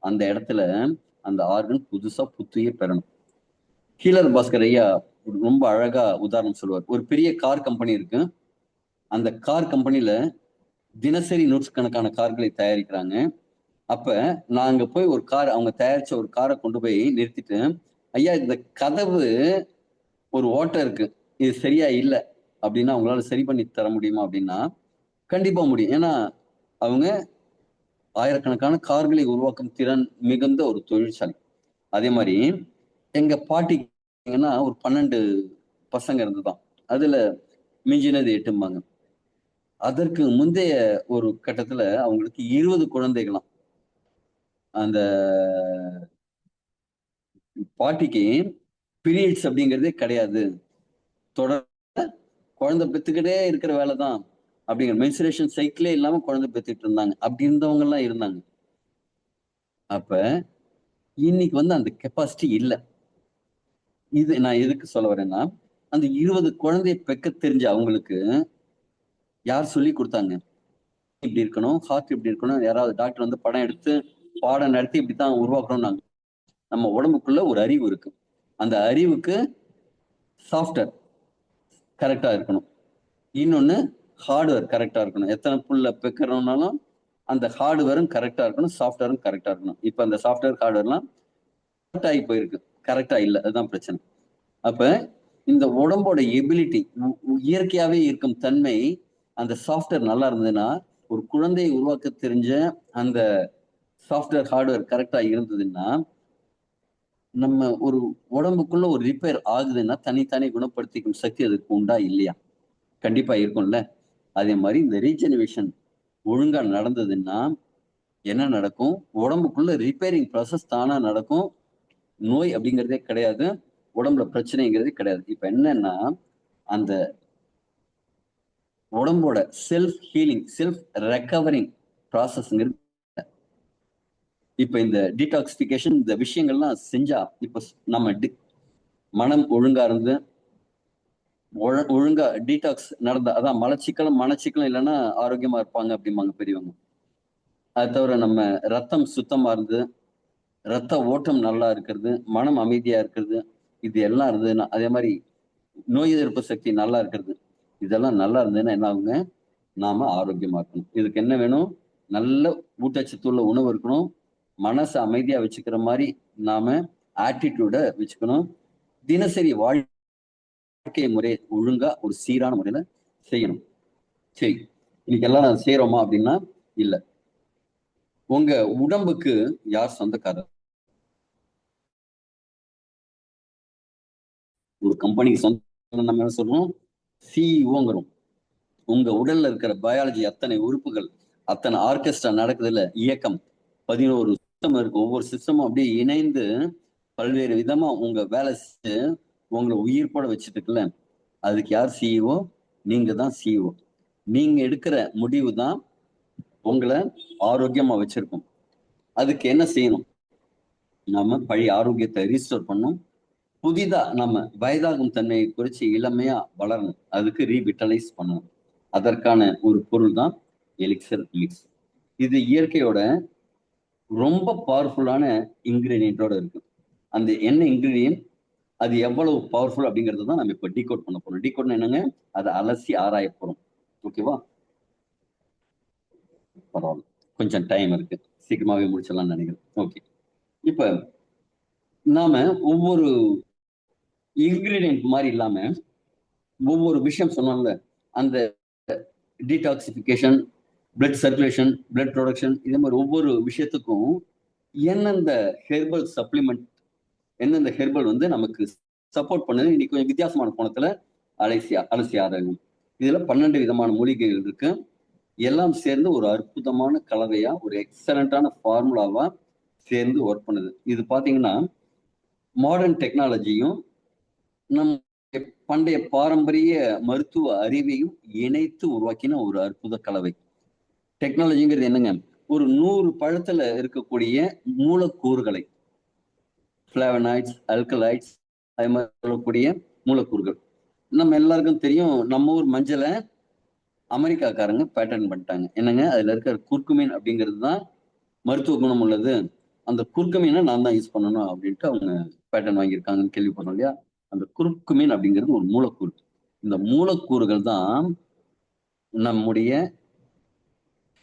அந்த இடத்துல அந்த ஆர்கன் புதுசா புத்துயிர் பெறணும். ஹீலர் பாஸ்கர் ஐயா ரொம்ப அழகா உதாரணம் சொல்லுவார். ஒரு பெரிய கார் கம்பெனி இருக்கு. அந்த கார் கம்பெனில தினசரி நூற்றுக்கணக்கான கார்களை தயாரிக்கிறாங்க. அப்ப நான் அங்க போய் ஒரு கார், அவங்க தயாரிச்ச ஒரு காரை கொண்டு போய் நிறுத்திட்டு, ஐயா இந்த கதவு ஒரு ஓட்டை இருக்கு, இது சரியா இல்ல அப்படின்னா உங்களால சரி பண்ணி தர முடியுமா அப்படின்னா கண்டிப்பா முடியும். ஏன்னா அவங்க ஆயிரக்கணக்கான கார்களை உருவாக்கும் திறன் மிகுந்த ஒரு தொழிற்சாலை. அதே மாதிரி எங்க பாட்டிங்கன்னா ஒரு 12 பசங்க இருந்துதான். அதுல மிஞ்சினது 8ம்பாங்க. அதற்கு முந்தைய ஒரு கட்டத்துல அவங்களுக்கு 20 குழந்தைகளாம். அந்த பாட்டிக்கு பீரியட்ஸ் அப்படிங்கிறதே கிடையாது. தொடர் குழந்தை பெத்துக்கிட்டே இருக்கிற வேலைதான் அப்படிங்கிற மென்சுரேஷன் சைக்கிளே இல்லாம குழந்தை பெத்துட்டு இருந்தாங்க. அப்படி இருந்தவங்க எல்லாம் இருந்தாங்க. அப்ப இன்னைக்கு வந்து அந்த கெப்பாசிட்டி இல்ல. இது நான் எதுக்கு சொல்ல வரேன்னா, அந்த 20 குழந்தைய பெக்க தெரிஞ்ச அவங்களுக்கு யார் சொல்லி கொடுத்தாங்க? இப்படி இருக்கணும், ஹார்ட் இப்படி இருக்கணும். யாராவது டாக்டர் வந்து படம் எடுத்து பாடம் நடத்தி இப்படித்தான் உருவாக்கணும்னாங்க. நம்ம உடம்புக்குள்ள ஒரு அறிவு இருக்கு. அந்த அறிவுக்கு சாஃப்ட்வேர் கரெக்டா இருக்கணும். இன்னொன்னு ஹார்ட்வேர் கரெக்டா இருக்கணும். எத்தனை புள்ள பெக்கிறோம்னாலும் அந்த ஹார்ட்வேரும் கரெக்டா இருக்கணும், சாஃப்ட்வேரும் கரெக்டா இருக்கணும். இப்ப அந்த சாஃப்ட்வேர் ஹார்ட்வேர்லாம் ஆகி போயிருக்கு. கரெக்டா இல்ல. அதுதான் பிரச்சனை. அப்ப இந்த உடம்போட எபிலிட்டி, இயற்கையாவே இருக்கும் தன்மை, அந்த சாஃப்ட்வேர் நல்லா இருந்ததுன்னா ஒரு குழந்தையை உருவாக்க தெரிஞ்ச அந்த சாஃப்ட்வேர் ஹார்ட்வேர் கரெக்டா இருந்ததுன்னா நம்ம ஒரு உடம்புக்குள்ள ஒரு ரிப்பேர் ஆகுதுன்னா தனித்தானே குணப்படுத்திக்கும் சக்தி அதுக்கு உண்டா இல்லையா? கண்டிப்பா இருக்கும்ல. அதே மாதிரி இந்த ரீஜெனரேஷன் ஒழுங்கா நடந்ததுன்னா என்ன நடக்கும்? உடம்புக்குள்ள ரிப்பேரிங் ப்ராசஸ் தானா நடக்கும். நோய் அப்படிங்கிறதே கிடையாது. உடம்புல பிரச்சனைங்கிறதே கிடையாது. இப்ப என்னன்னா அந்த உடம்போட செல்ஃப் ஹீலிங், செல்ஃப் ரெக்கவரிங் ப்ராசஸ்ங்கிறது இப்ப இந்த டீடாக்சிபிகேஷன் இந்த விஷயங்கள்லாம் செஞ்சா இப்ப நம்ம மனம் ஒழுங்கா இருந்து ஒழுங்கா டீடாக்ஸ் நடந்தா அதான் மலச்சிக்கலும் மனச்சிக்கலும் இல்லைன்னா ஆரோக்கியமா இருப்பாங்க அப்படிம்பாங்க பெரியவங்க. அது தவிர நம்ம ரத்தம் சுத்தமா இருந்து ரத்த ஓட்டம் நல்லா இருக்கிறது, மனம் அமைதியா இருக்கிறது, இது எல்லாம் இருந்ததுன்னா அதே மாதிரி நோய் எதிர்ப்பு சக்தி நல்லா இருக்கிறது, இதெல்லாம் நல்லா இருந்ததுன்னா என்ன ஆகுங்க? நாம ஆரோக்கியமா இருக்கணும். இதுக்கு என்ன வேணும்? நல்ல ஊட்டச்சத்துள்ள உணவு இருக்கணும். மனசை அமைதியா வச்சுக்கிற மாதிரி நாம ஆட்டிடியூட வச்சுக்கணும். தினசரி வாழ்க்கை முறையை ஒழுங்கா ஒரு சீரான முறையில செய்யணும். சரி, இன்னைக்கு எல்லாம் செய்யறோமா அப்படின்னா இல்ல. உங்க உடம்புக்கு யார் சொந்தக்காரர்? ஒரு கம்பெனிக்கு சொந்த நம்ம என்ன சொல்றோம்? சிஇஓங்கிறோம். உங்க உடல்ல இருக்கிற பயாலஜி அத்தனை உறுப்புகள், அத்தனை ஆர்கெஸ்ட்ரா நடக்குது இல்ல, இயக்கம் 11 சிஸ்டம் இருக்கு. ஒவ்வொரு சிஸ்டமும் அப்படியே இணைந்து பல்வேறு விதமா உங்க வேலை செஞ்சு உங்களை உயிர்ப்போட வச்சுட்டு இருக்குல்ல, அதுக்கு யார் சிஇஓ? நீங்க தான் சிஇஓ. நீங்க எடுக்கிற முடிவு தான் உங்களை ஆரோக்கியமா வச்சிருக்கும். அதுக்கு என்ன செய்யணும்? நாம பழைய ஆரோக்கியத்தை ரீஸ்டோர் பண்ணணும். புதிதா நம்ம வயதாகும் தன்மையை குறிச்சு இளமையா வளரணும். அதுக்கு ரீவிட்டலைஸ் பண்ணணும். அதற்கான ஒரு பொருள் தான் எலிக்சர் லிக்ஸ். இது இயற்கையோட ரொம்ப பவர்ஃபுல்லான இன்கிரீடியன்ட்டோட இருக்கு. அந்த என்ன இன்கிரீடியன்ட், அது எவ்வளவு பவர்ஃபுல் அப்படிங்கிறது தான் நம்ம இப்ப டீகோட் பண்ண போறோம். டீகோட்னா என்னங்க? அதை அலசி ஆராய போறோம். ஓகேவா? பரவாயில்ல, கொஞ்சம் டைம் இருக்கு, சீக்கிரமாவே முடிச்சிடலாம்னு நினைக்கிறேன். ஓகே, இப்ப நாம ஒவ்வொரு இன்கிரீடியன்ட் மாதிரி இல்லாம ஒவ்வொரு விஷயம் சொன்னோம்ல, அந்த detoxification, blood circulation, blood production, இதே மாதிரி ஒவ்வொரு விஷயத்துக்கும் எந்தெந்த ஹெர்பல் சப்ளிமெண்ட், எந்தெந்த ஹெர்பல் வந்து நமக்கு சப்போர்ட் பண்ணுது, இன்னைக்கு கொஞ்சம் வித்தியாசமான கோணத்துல அலசி ஆராயும். இதுல 12 விதமான மூலிகைகள் இருக்கு. எல்லாம் சேர்ந்து ஒரு அற்புதமான கலவையா, ஒரு எக்ஸலண்டான ஃபார்முலாவா சேர்ந்து ஒர்க் பண்ணுது. இது பாத்தீங்கன்னா மாடர்ன் டெக்னாலஜியும் நம் பண்டைய பாரம்பரிய மருத்துவ அறிவையும் இணைத்து உருவாக்கின ஒரு அற்புத கலவை. டெக்னாலஜிங்கிறது என்னங்க? ஒரு 100 பழத்துல இருக்கக்கூடிய மூலக்கூறுகளை, பிளாவனாய்ட்ஸ், அல்கலைட்ஸ், அது மாதிரி சொல்லக்கூடிய மூலக்கூறுகள். நம்ம எல்லாருக்கும் தெரியும், நம்ம ஊர் மஞ்சளை அமெரிக்காக்காரங்க பேட்டர்ன் பண்ணிட்டாங்க. என்னங்க? அதுல இருக்கிற குர்குமின் அப்படிங்கிறது தான் மருத்துவ குணம் உள்ளது. அந்த குர்குமினை நான் தான் யூஸ் பண்ணணும் அப்படின்ட்டு அவங்க பேட்டர்ன் வாங்கியிருக்காங்கன்னு கேள்விப்படுறோம் இல்லையா? அந்த குர்குமின் அப்படிங்கிறது ஒரு மூலக்கூறு. இந்த மூலக்கூறுகள் தான் நம்முடைய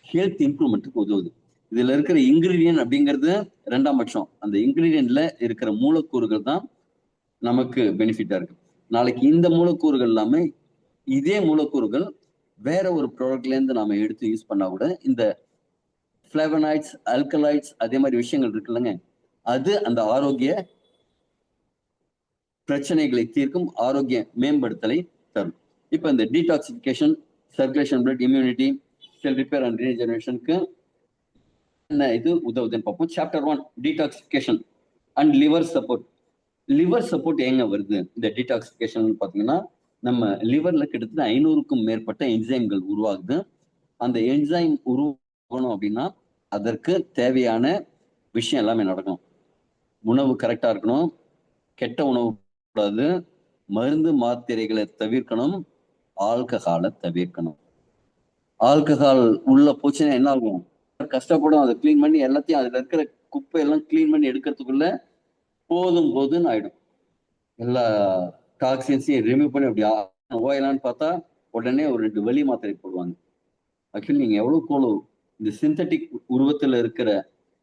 ஹெல்த் இம்ப்ரூவ்மெண்ட்டுக்கு உதவுது. இதுல இருக்கிற இன்கிரீடியன்ட் அப்படிங்கிறது ரெண்டாம் பட்சம். அந்த இன்கிரீடியன்ட்ல இருக்கிற மூலக்கூறுகள் தான் நமக்கு பெனிஃபிட்டா இருக்கு. நாளைக்கு இந்த மூலக்கூறுகள் இல்லாம இதே மூலக்கூறுகள் வேற ஒரு ப்ராடக்ட்ல இருந்து நாம எடுத்து யூஸ் பண்ணா கூட இந்த பிளேவனாய்ட்ஸ், அல்கலாய்ட்ஸ் அதே மாதிரி விஷயங்கள் இருக்குல்லங்க, அது அந்த ஆரோக்கிய பிரச்சனைகளை தீர்க்கும், ஆரோக்கிய மேம்படுத்தலை தரும். இப்ப இந்த detoxification, circulation, blood, immunity, cell repair and ரீஜெனரேஷனுக்கு என்ன இது உதவுதுன்னு பார்ப்போம். Chapter 1 detoxification and liver support. Liver support எங்க வருது இந்த டீடாக்சிபிகேஷன் பாத்தீங்கன்னா, நம்ம லிவர்ல கிட்டத்தட்ட 500க்கும் மேற்பட்ட என்சைம்கள் உருவாகுது. அந்த என்சைம் உருவாகணும் அப்படின்னா அதற்கு தேவையான விஷயம் எல்லாமே நடக்கணும். உணவு கரெக்டா இருக்கணும், கெட்ட உணவு கூடாது, மருந்து மாத்திரைகளை தவிர்க்கணும், ஆல்கஹாலை தவிர்க்கணும். ஆல்கஹால் உள்ள போச்சுன்னா என்ன ஆகும்? கஷ்டப்படும் அதை கிளீன் பண்ணி எல்லாத்தையும் அதுல இருக்கிற குப்பை எல்லாம் கிளீன் பண்ணி எடுக்கிறதுக்குள்ள போதும்னு ஆயிடும். எல்லா டாக்ஸின்ஸையும் ரிமூவ் பண்ணி அப்படி ஓயலான்னு பார்த்தா உடனே ஒரு 2 வலி மாத்திரை போடுவாங்க. ஆக்சுவலி நீங்க எவ்வளவு இந்த சிந்தட்டிக் உருவத்துல இருக்கிற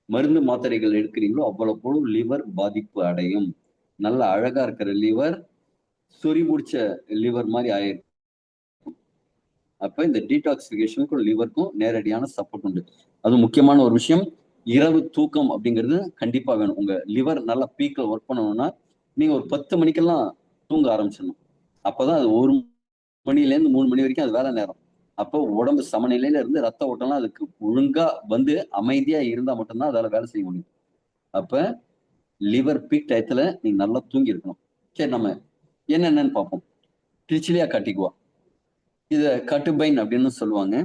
மருந்து மாத்திரைகள் எடுக்கிறீங்களோ அவ்வளவு லிவர் பாதிப்பு அடையும். நல்ல அழகா இருக்கிற லிவர் சொறி முடிச்ச லிவர் மாதிரி ஆயிரும். அப்ப இந்த டீடாக்சிபிகேஷனுக்கும் லிவருக்கும் நேரடியான சப்போர்ட் உண்டு. அது முக்கியமான ஒரு விஷயம். இரவு தூக்கம் அப்படிங்கிறது கண்டிப்பா வேணும். உங்க லிவர் நல்லா பீக்ல ஒர்க் பண்ணணும்னா நீங்க ஒரு 10 மணிக்கெல்லாம் தூங்க ஆரம்பிச்சிடணும். அப்பதான் அது 1 மணில இருந்து 3 மணி வரைக்கும் அது வேலை நேரம். அப்போ உடம்பு சமநிலையில இருந்து ரத்த ஓட்டம்லாம் அதுக்கு ஒழுங்கா வந்து அமைதியா இருந்தா மட்டும்தான் அதால வேலை செய்ய முடியும். அப்ப லிவர் பீக் டயத்துல நீங்க நல்லா தூங்கி இருக்கணும். சரி, நம்ம என்னென்னு பார்ப்போம். ட்ரிச்சிலியா காட்டிக்குவா, இத கட்டுபைன் அப்படின்னு சொல்லுவாங்க.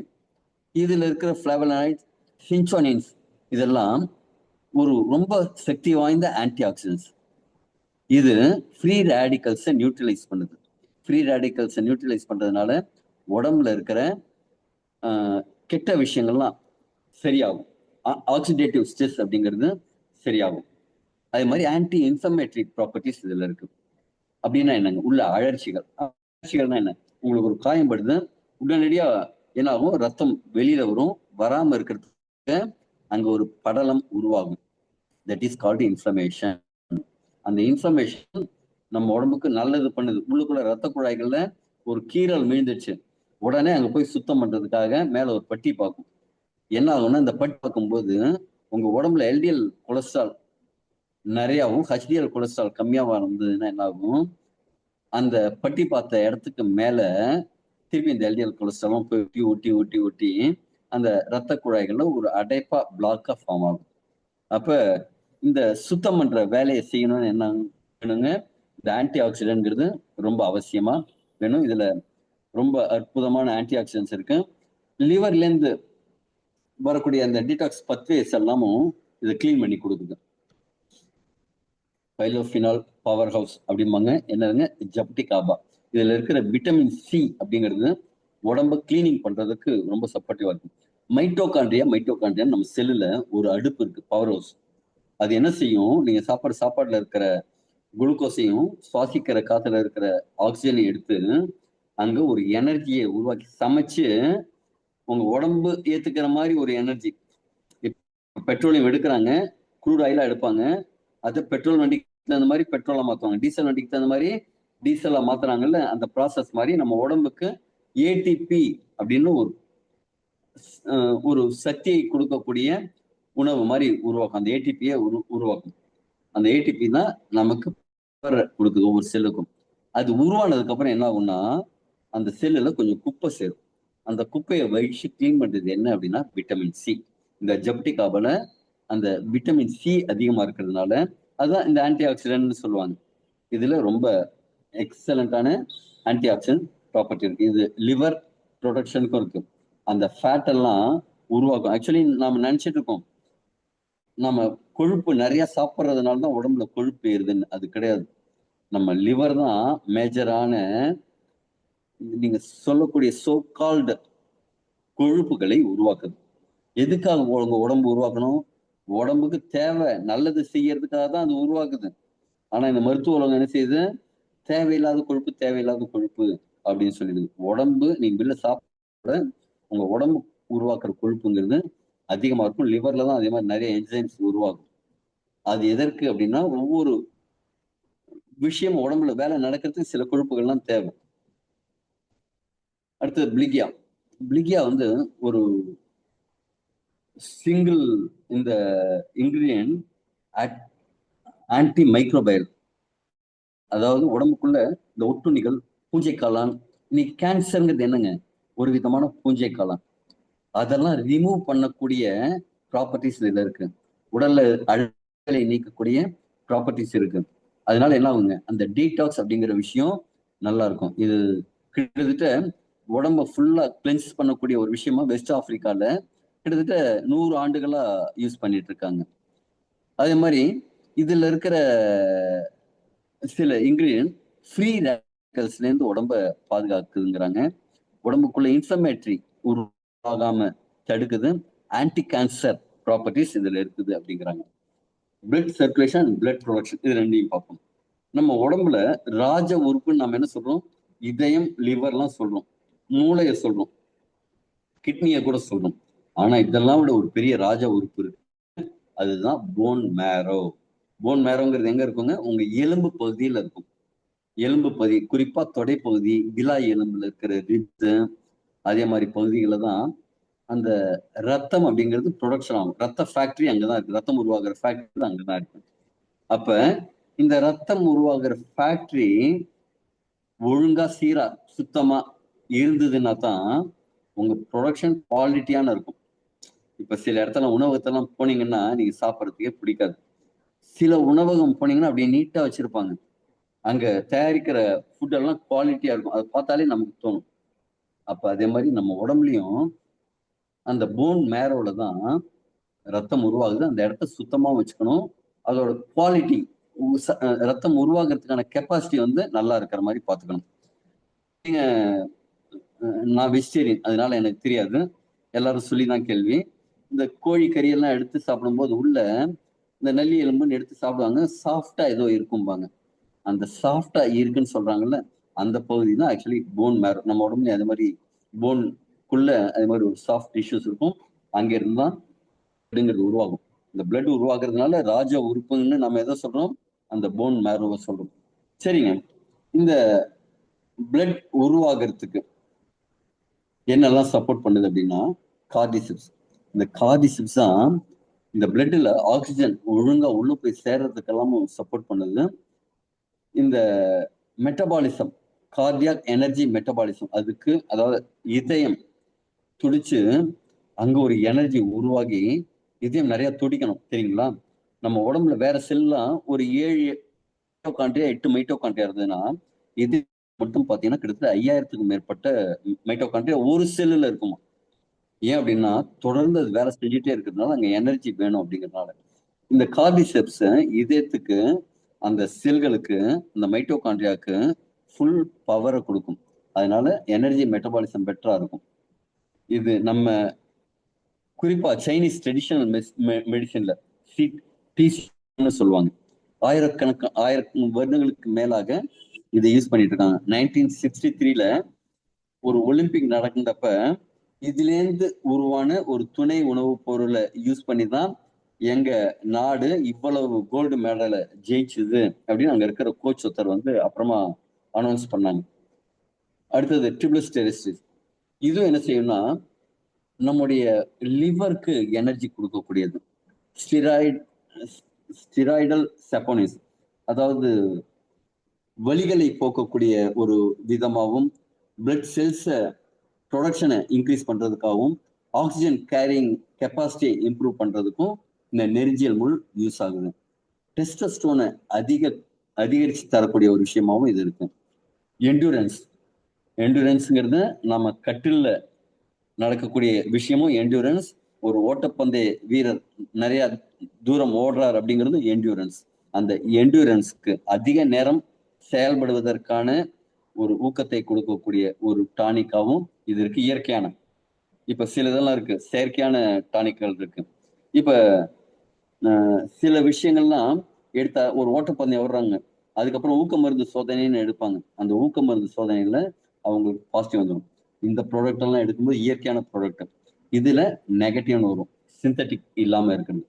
இதுல இருக்கிற பிளேவனாய்ட்ஸ், ஹின்சோனின்ஸ் இதெல்லாம் ஒரு ரொம்ப சக்தி வாய்ந்த ஆன்டி ஆக்சிடென்ட்ஸ். இது ஃப்ரீ ரேடிக்கல்ஸை நியூட்ரலைஸ் பண்ணுது. ஃப்ரீ ரேடிக்கல்ஸை நியூட்ரலைஸ் பண்றதுனால உடம்புல இருக்கிற கெட்ட விஷயங்கள்லாம் சரியாகும். ஆக்சிடேட்டிவ் ஸ்ட்ரெஸ் அப்படிங்கிறது சரியாகும். அதே மாதிரி ஆன்டி இன்ஃப்ளமேட்டரி ப்ராப்பர்ட்டிஸ் இதுல இருக்கு. அப்படின்னா என்னங்க? உள்ள அழற்சிகள்னா என்ன? உங்களுக்கு ஒரு காயம் படுது, உடனடியா என்ன ஆகும்? ரத்தம் வெளியில வரும். வராம இருக்கிறதுக்கு அங்க ஒரு படலம் உருவாகும். That is called inflammation. அந்த இன்ஃப்ளமேஷன் நம்ம உடம்புக்கு நல்லது பண்ணுது. உள்ளுக்குள்ள ரத்த குழாய்கள்ல ஒரு கீறல் விழுந்துச்சு, உடனே அங்க போய் சுத்தம் பண்றதுக்காக மேல ஒரு பட்டி பார்க்கும். என்ன ஆகும்னா இந்த பட்டி பார்க்கும்போது உங்க உடம்புல எல்டிஎல் கொலஸ்ட்ரால் நிறையாவும் ஹெச்டிஎல் கொலஸ்ட்ரால் கம்மியாவா இருந்ததுன்னா என்ன ஆகும்? அந்த பட்டி பார்த்த இடத்துக்கு மேல திருப்பி இந்த எல்டிஎல் கொலஸ்ட்ராலும் போய் ஒட்டி ஒட்டி ஒட்டி அந்த ரத்த குழாய்கள்ல ஒரு அடைப்பா பிளாக்கா ஃபார்ம் ஆகும். அப்ப இந்த சுத்தம் பண்ற வேலையை செய்யணும்னு என்ன வேணுங்க? இந்த ஆன்டி ஆக்சிடென்ட்ங்கிறது ரொம்ப அவசியமா வேணும். இதுல ரொம்ப அற்புதமான ஆன்டி ஆக்சிடென்ட்ஸ் இருக்கு. லிவர்ல இருந்து வரக்கூடிய அந்த டீடாக்ஸ் பத்வேஸ் எல்லாமும் இதை கிளீன் பண்ணி கொடுக்குது. பைலோஃபினால் பவர் ஹவுஸ் அப்படிம்பாங்க. என்னதுங்க? ஜப்டிகாபா. இதுல இருக்கிற விட்டமின் சி அப்படிங்கிறது உடம்ப கிளீனிங் பண்றதுக்கு ரொம்ப சப்போர்ட்டிவா இருக்கும். மைட்டோகாண்ட்ரியா நம்ம செல்லுல ஒரு அடுப்பு இருக்கு, பவர் ஹவுஸ். அது என்ன செய்யும்? நீங்க சாப்பாடுல இருக்கிற குளுக்கோஸையும் சுவாசிக்கிற காத்துல இருக்கிற ஆக்சிஜனையும் எடுத்து அங்க ஒரு எனர்ஜியை உருவாக்கி சமைச்சு உங்க உடம்பு ஏத்துக்கிற மாதிரி ஒரு எனர்ஜி. பெட்ரோலியம் எடுக்கிறாங்க, க்ரூட் ஆயிலா எடுப்பாங்க, அது பெட்ரோல் வண்டிக்கு தகுந்த மாதிரி பெட்ரோலா மாத்துவாங்க, டீசல் வண்டிக்கு தகுந்த மாதிரி டீசலா மாத்துறாங்கல்ல. அந்த ப்ராசஸ் மாதிரி நம்ம உடம்புக்கு ஏடிபி அப்படின்னு ஒரு சக்தியை கொடுக்கக்கூடிய உணவு மாதிரி உருவாக்கும். அந்த ஏடிபியை உருவாக்கும். அந்த ஏடிபி தான் நமக்கு கொடுக்குது ஒவ்வொரு செல்லுக்கும். அது உருவானதுக்கு அப்புறம் என்ன ஆகும்னா அந்த செல்லுல கொஞ்சம் குப்பை சேரும். அந்த குப்பையை வழிச்சு கிளீன் பண்றது என்ன அப்படின்னா விட்டமின் சி. இந்த ஜப்டிகாபால அந்த விட்டமின் சி அதிகமா இருக்கிறதுனால அதுதான் இந்த ஆன்டி ஆக்சிடென்ட்னு சொல்லுவாங்க. இதுல ரொம்ப எக்ஸலண்டான ஆன்டி ஆக்சிடென்ட் ப்ராப்பர்ட்டி இருக்கு. இது லிவர் ப்ரொடக்ஷனுக்கும் இருக்கு. அந்த ஃபேட் எல்லாம் உருவாக்கும். ஆக்சுவலி நாம நினைச்சிட்டு இருக்கோம் நம்ம கொழுப்பு நிறைய சாப்பிட்றதுனால தான் உடம்புல கொழுப்பு ஏறுதுன்னு. அது கிடையாது. நம்ம லிவர் தான் மேஜரான நீங்க சொல்லக்கூடிய சோ கால்டு கொழுப்புகளை உருவாக்குது. எதுக்காக உங்க உடம்பு உருவாக்கணும்? உடம்புக்கு தேவை நல்லது செய்யறதுக்காக தான் அது உருவாக்குது. ஆனா இந்த மருத்துவ உலகம் என்ன செய்யுது? தேவையில்லாத கொழுப்பு அப்படின்னு சொல்லிடுது. உடம்பு நீங்க வெளில சாப்பிட உங்க உடம்பு உருவாக்குற கொழுப்புங்கிறது அதிகமா இருக்கும். லிவர்ல தான் அதே மாதிரி நிறைய என்சைம்ஸ் உருவாகும். அது எதற்கு அப்படின்னா, ஒவ்வொரு விஷயம் உடம்புல வேலை நடக்கிறதுக்கு சில கொழுப்புகள்லாம் தேவை. அடுத்தது பிளிகியா. பிளிகியா வந்து ஒரு சிங்கிள் இந்த இன்கிரியன்ட் ஆன்டி மைக்ரோபயல். அதாவது உடம்புக்குள்ள இந்த ஒட்டுண்ணிகள், பூஞ்சை காளான். இன்னைக்கு கேன்சர்ங்கிறது என்னங்க? ஒரு விதமான பூஞ்சை காளான். அதெல்லாம் ரிமூவ் பண்ணக்கூடிய ப்ராப்பர்ட்டிஸ் இதுல இருக்கு. உடல்ல அழுக்குகளை நீக்கக்கூடிய ப்ராப்பர்ட்டிஸ் இருக்கு. அதனால என்ன ஆகுங்க, அந்த டீடாக்ஸ் அப்படிங்கிற விஷயம் நல்லா இருக்கும். இது கிட்டத்தட்ட உடம்ப ஃபுல்லா கிளென்ஸ் பண்ணக்கூடிய ஒரு விஷயமா வெஸ்ட் ஆப்பிரிக்கால கிட்டத்தட்ட 100 ஆண்டுகளா யூஸ் பண்ணிட்டு இருக்காங்க. அதே மாதிரி இதுல இருக்கிற சில இன்கிரியன்ட் ஃப்ரீ ரேடிக்கல்ஸ்ல இருந்து உடம்ப பாதுகாக்குதுங்கிறாங்க. உடம்புக்குள்ள இன்ஃப்ளமேட்டரி உருவாகாம தடுக்குது. ஆன்டி கேன்சர் ப்ராப்பர்ட்டிஸ் இதுல இருக்குது அப்படிங்கிறாங்க. பிளட் சர்க்குலேஷன், பிளட் ப்ரொடக்ஷன், இது ரெண்டையும் பார்ப்போம். நம்ம உடம்புல ராஜ உறுப்புன்னு நம்ம என்ன சொல்றோம்? இதயம், லிவர்லாம் சொல்றோம், மூளையை சொல்றோம், கிட்னியை கூட சொல்றோம். ஆனா இதெல்லாம் விட ஒரு பெரிய ராஜ உறுப்பு இருக்கு. அதுதான் போன் மேரோ. போன் மேரோங்கிறது எங்க இருக்குங்க? உங்க எலும்பு பகுதியில இருக்கும். எலும்பு பகுதி, குறிப்பா தொடைப்பகுதி, விலா எலும்புல இருக்கிற ரிப்ஸ், அதே மாதிரி பகுதிகளை தான் அந்த ரத்தம் அப்படிங்கிறது ப்ரொடக்ஷன் ஆகும். ரத்த ஃபேக்டரி அங்கதான் இருக்கு. ரத்தம் உருவாகிற ஃபேக்டரி அங்கதான் இருக்கு. அப்ப இந்த ரத்தம் உருவாகிற ஃபேக்டரி ஒழுங்கா, சீரா, சுத்தமா இருந்ததுன்னா தான் உங்க ப்ரொடக்ஷன் குவாலிட்டியான இருக்கும். இப்ப சில இடத்துல உணவகத்தெல்லாம் போனீங்கன்னா நீங்க சாப்பிட்றதுக்கே பிடிக்காது. சில உணவகம் போனீங்கன்னா அப்படியே நீட்டா வச்சிருப்பாங்க. அங்க தயாரிக்கிற ஃபுட் எல்லாம் குவாலிட்டியா இருக்கும். அதை பார்த்தாலே நமக்கு தோணும். அப்ப அதே மாதிரி நம்ம உடம்புலயும் அந்த போன் மேரோல தான் ரத்தம் உருவாகுது. அந்த இடத்த சுத்தமா வச்சுக்கணும். அதோட குவாலிட்டி, ரத்தம் உருவாகிறதுக்கான கெப்பாசிட்டி வந்து நல்லா இருக்கிற மாதிரி பார்த்துக்கணும். நீங்க நான் வெஜிடேரியன், அதனால எனக்கு தெரியாது. எல்லாரும் சொல்லிதான் கேள்வி. இந்த கோழி கறியெல்லாம் எடுத்து சாப்பிடும்போது உள்ள இந்த நல்லி எலும்புன்னு எடுத்து சாப்பிடுவாங்க. சாஃப்டா ஏதோ இருக்கும்பாங்க. அந்த சாஃப்டா இருக்குன்னு சொல்றாங்கல்ல, அந்த பகுதி தான் ஆக்சுவலி போன் மேரோ. நம்ம உடம்புல அது மாதிரி போன்குள்ள அது மாதிரி ஒரு சாஃப்ட் டிஷ்யூஸ் இருக்கும். அங்க இருந்து தான் பிளட்ங்கிறது உருவாகும். இந்த பிளட் உருவாக்குறதுனால ராஜ உறுப்புன்னு நம்ம எதை சொல்றோம்? அந்த போன் மேரோவை சொல்றோம். சரிங்க. இந்த பிளட் உருவாகிறதுக்கு என்னெல்லாம் சப்போர்ட் பண்ணுது அப்படின்னா, கார்டிசிப்ஸ். இந்த கார்டிசிப்ஸ் தான் இந்த பிளட்ல ஆக்சிஜன் ஒழுங்கா உள்ள போய் சேர்றதுக்கெல்லாம் சப்போர்ட் பண்ணுது. இந்த மெட்டபாலிசம், கார்டியாக் எனர்ஜி மெட்டபாலிசம், அதுக்கு அதாவது இதயம் துடிச்சு அங்க ஒரு எனர்ஜி உருவாகி இதயம் நிறைய துடிக்கணும், தெரியுங்களா? நம்ம உடம்புல வேற செல்லாம் ஒரு 7 மைட்டோகாண்ட்ரியா 8 மைட்டோகாண்ட்ரியா இருந்ததுன்னா, இது மட்டும் பாத்தீங்கன்னா கிட்டத்தட்ட 5000த்துக்கும் மேற்பட்ட மைட்டோகாண்ட்ரியா ஒரு செல்லுல இருக்குமா. ஏன் அப்படின்னா தொடர்ந்து அது வேலை செஞ்சுட்டே இருக்கிறதுனால அங்க எனர்ஜி வேணும் அப்படிங்கிறதுனால. இந்த கார்டிசெப்ஸ் இதயத்துக்கு, அந்த செல்களுக்கு, இந்த மைட்டோகாண்ட்ரியாவுக்கு ஃபுல் பவரை கொடுக்கும். அதனால எனர்ஜி மெட்டபாலிசம் பெட்டரா இருக்கும். இது நம்ம குறிப்பா சைனீஸ் ட்ரெடிஷனல் மெடிசன்ல டீன்னு சொல்லுவாங்க. ஆயிரம் வருடங்களுக்கு மேலாக இதை யூஸ் பண்ணிட்டு இருக்காங்க. 1963ல ஒரு ஒலிம்பிக் நடந்தப்ப இதுலேருந்து உருவான ஒரு துணை உணவுப் பொருளை யூஸ் பண்ணி தான் எங்க நாடு இவ்வளவு கோல்டு மெடலை ஜெயிச்சுது அப்படின்னு அங்க இருக்கிற கோச் ஒருத்தர் வந்து அப்புறமா அனௌன்ஸ் பண்ணாங்க. அடுத்தது ட்ரிபிள் ஸ்டெரிசிஸ். இதுவும் என்ன செய்யும்னா நம்முடைய லிவருக்கு எனர்ஜி கொடுக்கக்கூடியது. ஸ்டிராய்ட் ஸ்டிராய்டல் செப்போனிஸ், அதாவது வலிகளை போக்கக்கூடிய ஒரு விதமாகவும், பிளட் செல்ஸை ப்ரொடக்ஷனை இன்க்ரீஸ் பண்றதுக்காகவும், ஆக்சிஜன் கேரிங் கெப்பாசிட்டியை இம்ப்ரூவ் பண்றதுக்கும் இந்த நெரிஞ்சியல் முள் யூஸ் ஆகுது. டெஸ்டஸ்டோனை அதிகரிச்சு தரக்கூடிய ஒரு விஷயமாவும் இது இருக்கு. என்டூரன்ஸ். என்டூரன்ஸ்ங்கிறது நம்ம கட்டில்ல நடக்கக்கூடிய விஷயமும் என்டூரன்ஸ். ஒரு ஓட்டப்பந்தய வீரர் நிறைய தூரம் ஓடுறார் அப்படிங்கிறது என்டூரன்ஸ். அந்த என்டூரன்ஸ்க்கு அதிக நேரம் செயல்படுவதற்கான ஒரு ஊக்கத்தை கொடுக்கக்கூடிய ஒரு டானிக்காவும் இது இருக்கு. இயற்கையான, இப்ப சில இதெல்லாம் இருக்கு, செயற்கையான டானிக்கள் இருக்கு. இப்ப சில விஷயங்கள்லாம் எடுத்தா ஒரு ஓட்டப்பந்தயம் ஓடுறாங்க, அதுக்கப்புறம் ஊக்க மருந்து சோதனைன்னு எடுப்பாங்க. அந்த ஊக்க மருந்து சோதனையில அவங்களுக்கு பாசிட்டிவ் வந்துடும். இந்த ப்ராடக்ட் எல்லாம் எடுக்கும்போது இயற்கையான ப்ராடக்ட், இதுல நெகட்டிவ்னு வரும். சிந்தட்டிக் இல்லாம இருக்குது.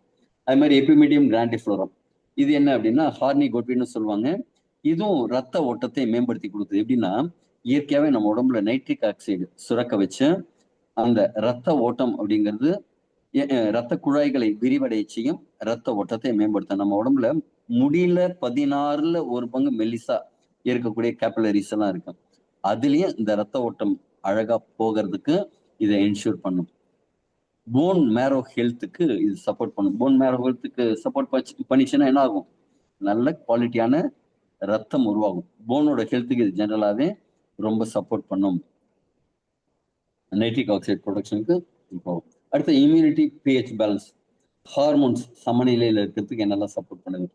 அது மாதிரி எபிமீடியம் கிராண்டிஃப்ளோரம், இது என்ன அப்படின்னா ஹார்னி கோட்வின்னு சொல்லுவாங்க. இதுவும் ரத்த ஓட்டத்தை மேம்படுத்தி கொடுக்குது. எப்படின்னா இயற்கையாவே நம்ம உடம்புல நைட்ரிக் ஆக்சைடு சுரக்க வச்சு அந்த ரத்த ஓட்டம் அப்படிங்கிறது ரத்த குழாய்களை விரிவடைய செய்யும், ரத்த ஓட்டத்தை மேம்படுத்த. நம்ம உடம்புல முடியல 16ல ஒரு பங்கு மெல்லிசா இருக்கக்கூடிய கேபிலரிஸ் எல்லாம் இருக்கு. அதுலயும் இந்த ரத்த ஓட்டம் அழகா போகிறதுக்கு இதை என்ஷூர் பண்ணும். போன் மேரோ ஹெல்த்துக்கு இது சப்போர்ட் பண்ணும். போன் மேரோ ஹெல்த்துக்கு சப்போர்ட் பண்ணிச்சுன்னா என்ன ஆகும்? நல்ல குவாலிட்டியான ரத்தம் உருவாகும். போனோட ஹெல்த்துக்கு இது ஜெனரலாவே ரொம்ப சப்போர்ட் பண்ணும். நைட்ரிக் ஆக்சைடு ப்ரொடக்ஷனுக்கு போகும். அடுத்த இம்யூனிட்டி, பிஹெச் பேலன்ஸ், ஹார்மோன்ஸ் சமநிலையில் இருக்கிறதுக்கு என்னெல்லாம் சப்போர்ட் பண்ணுது?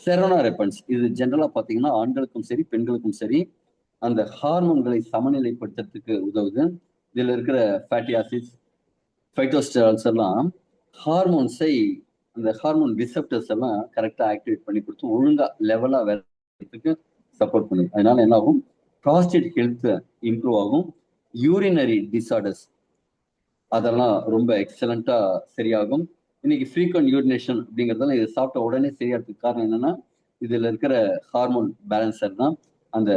செரோனா ரெப்பன்ஸ், இது ஜென்ரலா பாத்தீங்கன்னா ஆண்களுக்கும் சரி பெண்களுக்கும் சரி அந்த ஹார்மோன்களை சமநிலைப்படுத்துறதுக்கு உதவுது. இதுல இருக்கிற ஃபேட்டி ஆசிட்ஸ், ஃபைட்டோஸ்டெரால்ஸ் எல்லாம் ஹார்மோன்ஸை, அந்த ஹார்மோன் ரிசெப்டர்ஸ் எல்லாம் கரெக்டா ஆக்டிவேட் பண்ணி கொடுத்து ஒழுங்கா லெவலா வேலைக்கு சப்போர்ட் பண்ணுது. அதனால என்ன ஆகும்? ப்ராஸ்டேட் ஹெல்த் இம்ப்ரூவ் ஆகும். யூரினரி டிசார்டர்ஸ் அதெல்லாம் ரொம்ப எக்ஸலண்டா சரியாகும். இன்னைக்கு ஃப்ரீக்வெண்ட் யூரினேஷன் அப்படிங்கிறதெல்லாம் இது சாப்பிட்ட உடனே சரியாகிறதுக்கு காரணம் என்னன்னா இதுல இருக்கிற ஹார்மோன் பேலன்சர் தான் அந்த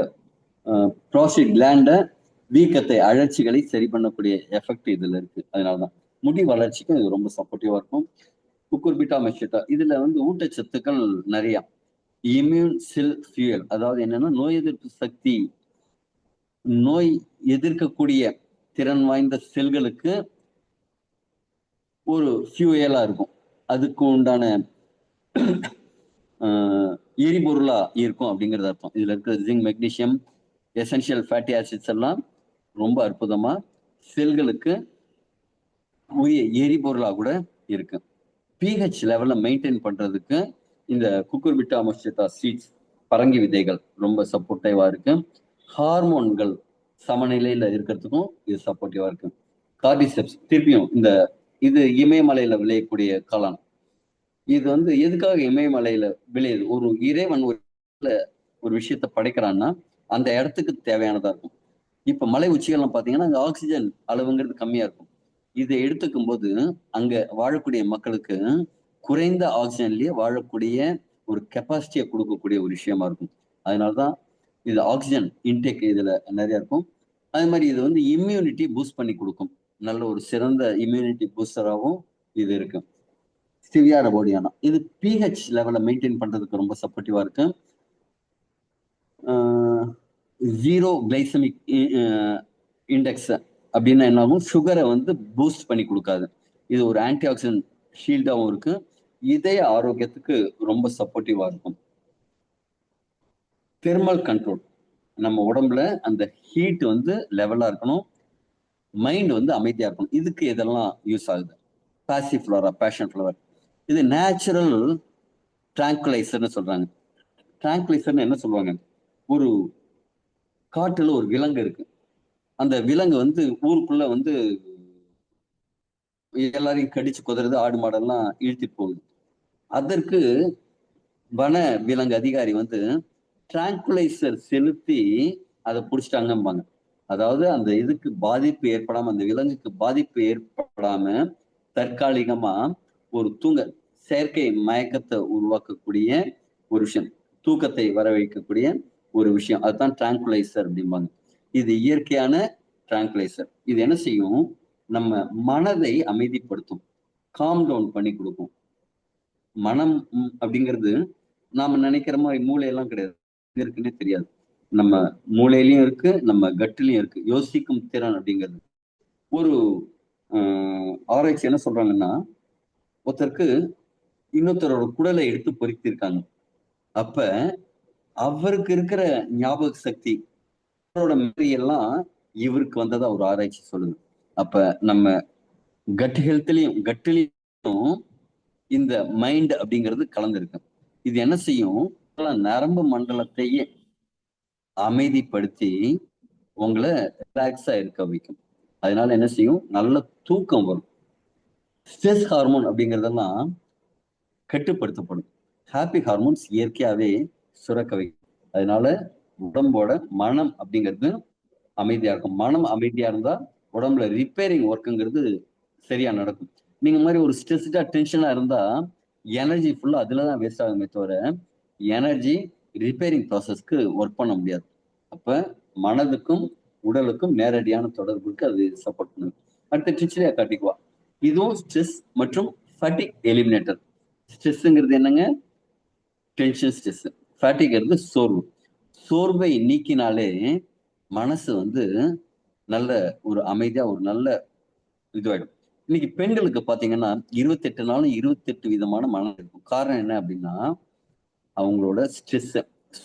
ப்ராஸ்டேட் கிளாண்ட வீக்கத்தை, அழற்சிகளை சரி பண்ணக்கூடிய எஃபெக்ட் இதுல இருக்கு. அதனாலதான் முடி வளர்ச்சிக்கும் இது ரொம்ப சப்போர்ட்டிவா இருக்கும். குக்குர்பிட்டா மெஷிட்டா, இதுல வந்து ஊட்டச்சத்துக்கள் நிறைய. இம்யூன் செல் ஃபியூயல், அதாவது என்னன்னா நோய் எதிர்ப்பு சக்தி, நோய் எதிர்க்கக்கூடிய திறன் வாய்ந்த செல்களுக்கு ஒரு ஃபியூயலா இருக்கும். அதுக்கு உண்டான எரிபொருளா இருக்கும் அப்படிங்கிறது அர்த்தம். இதுல இருக்கிற zinc, magnesium, essential fatty acids எல்லாம் ரொம்ப அற்புதமா செல்களுக்கு உரிய எரிபொருளா கூட இருக்கு. பிஹெச் லெவல்ல மெயின்டைன் பண்றதுக்கு இந்த குக்குர்பிட்டா மொஸ்சிட்டா சீட்ஸ், பரங்கி விதைகள் ரொம்ப சப்போர்ட்டிவா இருக்கு. ஹார்மோன்கள் சமநிலையில இருக்கிறதுக்கும் இது சப்போர்ட்டிவா இருக்கு. கார்டிசெப்ஸ், திருப்பியும் இந்த இது இமயமலையில விளையக்கூடிய காளான். இது வந்து எதுக்காக இமயமலையில விளையுது? ஒரு இறைவன் ஒரு விஷயத்த படைக்கிறான்னா அந்த இடத்துக்கு தேவையானதா இருக்கும். இப்ப மலை உச்சிகள்லாம் பாத்தீங்கன்னா அங்க ஆக்சிஜன் அளவுங்கிறது கம்மியா இருக்கும். இதை எடுத்துக்கும் போது அங்க வாழக்கூடிய மக்களுக்கு குறைந்த ஆக்சிஜன்லயே வாழக்கூடிய ஒரு கெப்பாசிட்டியை கொடுக்கக்கூடிய ஒரு விஷயமா இருக்கும். அதனாலதான் இது ஆக்சிஜன் இன்டேக் இதுல நிறைய இருக்கும். அதே மாதிரி இது வந்து இம்யூனிட்டி பூஸ்ட் பண்ணி கொடுக்கும். நல்ல ஒரு சிறந்த இம்யூனிட்டி பூஸ்டராகவும் இது இருக்கு. ஸ்டிவியா ரபோடியானா, இது பிஹெச் லெவலை மெயின்டைன் பண்றதுக்கு ரொம்ப சப்போர்ட்டிவா இருக்கு. ஜீரோ கிளைசமிக் இண்டெக்ஸ் அப்படின்னா என்ன ஆகும்? சுகரை வந்து பூஸ்ட் பண்ணி கொடுக்காது. இது ஒரு ஆன்டி ஆக்சிடென்ட் ஷீல்டாகவும் இருக்கு. இதய ஆரோக்கியத்துக்கு ரொம்ப சப்போர்ட்டிவா இருக்கும். தெர்மல் கண்ட்ரோல், நம்ம உடம்புல அந்த ஹீட் வந்து லெவலா இருக்கணும், மைண்ட் வந்து அமைதியா இருக்கணும். இதுக்கு இதெல்லாம் யூஸ் ஆகுது. பாசிஃப்ளோரா, பேஷன் ஃப்ளவர், இது நேச்சுரல் டிராங்குலைசர்னு சொல்றாங்க. டிராங்குலைசர்னு என்ன சொல்லுவாங்க? ஒரு காட்டுல ஒரு விலங்கு இருக்கு. அந்த விலங்கு வந்து ஊருக்குள்ள வந்து எல்லாரையும் கடிச்சு குதறது, ஆடு மாடெல்லாம் இழுத்துட்டு போகுது. அதற்கு வன விலங்கு அதிகாரி வந்து டிராங்குலைசர் செலுத்தி அதை புடிச்சிட்டாங்கம்பாங்க. அதாவது அந்த இதுக்கு பாதிப்பு ஏற்படாம, அந்த விலங்குக்கு பாதிப்பு ஏற்படாம தற்காலிகமா ஒரு செயற்கை மயக்கத்தை உருவாக்கக்கூடிய ஒரு விஷயம், தூக்கத்தை வர வைக்கக்கூடிய ஒரு விஷயம், அதுதான் டிராங்குலைசர் அப்படிம்பாங்க. இது இயற்கையான டிராங்குலைசர். இது என்ன செய்யும்? நம்ம மனதை அமைதிப்படுத்தும், காம் டவுன் பண்ணி கொடுக்கும். மனம் அப்படிங்கிறது நாம நினைக்கிற மாதிரி மூளையெல்லாம் கிடையாது, இருக்குன்னே தெரியாது. நம்ம மூளையிலயும் இருக்கு, நம்ம கட்டுலயும் இருக்கு யோசிக்கும் திறன் அப்படிங்கிறது. ஒரு ஆராய்ச்சி என்ன சொல்றாங்கன்னா, ஒருத்தருக்கு இன்னொருத்தரோட குடலை எடுத்து பொருத்திருக்காங்க. அப்ப அவருக்கு இருக்கிற ஞாபக சக்தி, அவரோட மெமரி எல்லாம் இவருக்கு வந்ததா ஒரு ஆராய்ச்சி சொல்லுது. அப்ப நம்ம கட்டுலயும் இந்த மைண்ட் அப்படிங்கிறது கலந்துருக்கு. இது என்ன செய்யும்? நரம்பு மண்டலத்தையே அமைதிப்படுத்தி உங்களை ரிலாக்ஸா இருக்க வைக்கும். அதனால என்ன செய்யும்? நல்ல தூக்கம் வரும். ஸ்ட்ரெஸ் ஹார்மோன் அப்படிங்கிறதெல்லாம் கட்டுப்படுத்தப்படும். ஹாப்பி ஹார்மோன்ஸ் இயற்கையாவே சுரக்க வைக்கும். அதனால உடம்போட மனம் அப்படிங்கிறது அமைதியா இருக்கும். மனம் அமைதியா இருந்தா உடம்புல ரிப்பேரிங் ஒர்க்குங்கிறது சரியா நடக்கும். நீங்க மாதிரி ஒரு ஸ்ட்ரெஸ்டா டென்ஷனா இருந்தா எனர்ஜி ஃபுல்லா அதுலதான் வேஸ்ட் ஆகுமே தவிர எனர்ஜி ரிப்பேரிங் ப்ராசஸ்க்கு ஒர்க் பண்ண முடியாது. அப்ப மனதுக்கும் உடலுக்கும் நேரடியான தொடர்புக்கு அது சப்போர்ட் பண்ணுது. அடுத்து டிச்சிலியா காட்டிக்குவா. இதுவும் ஸ்ட்ரெஸ் மற்றும் ஃபட்டிக் எலிமினேட்டர். ஸ்ட்ரெஸ்ங்கிறது என்னங்க? Tension stress. ஃபேட்டிக்ங்கிறது சோர்வு. சோர்வை நீக்கினாலே மனசு வந்து நல்ல ஒரு அமைதியா ஒரு நல்ல இதுவாயிடும். இன்னைக்கு பெண்களுக்கு பாத்தீங்கன்னா 28 நாளும் 28 விதமான மனம் இருக்கும். காரணம் என்ன அப்படின்னா அவங்களோட ஸ்ட்ரெஸ்,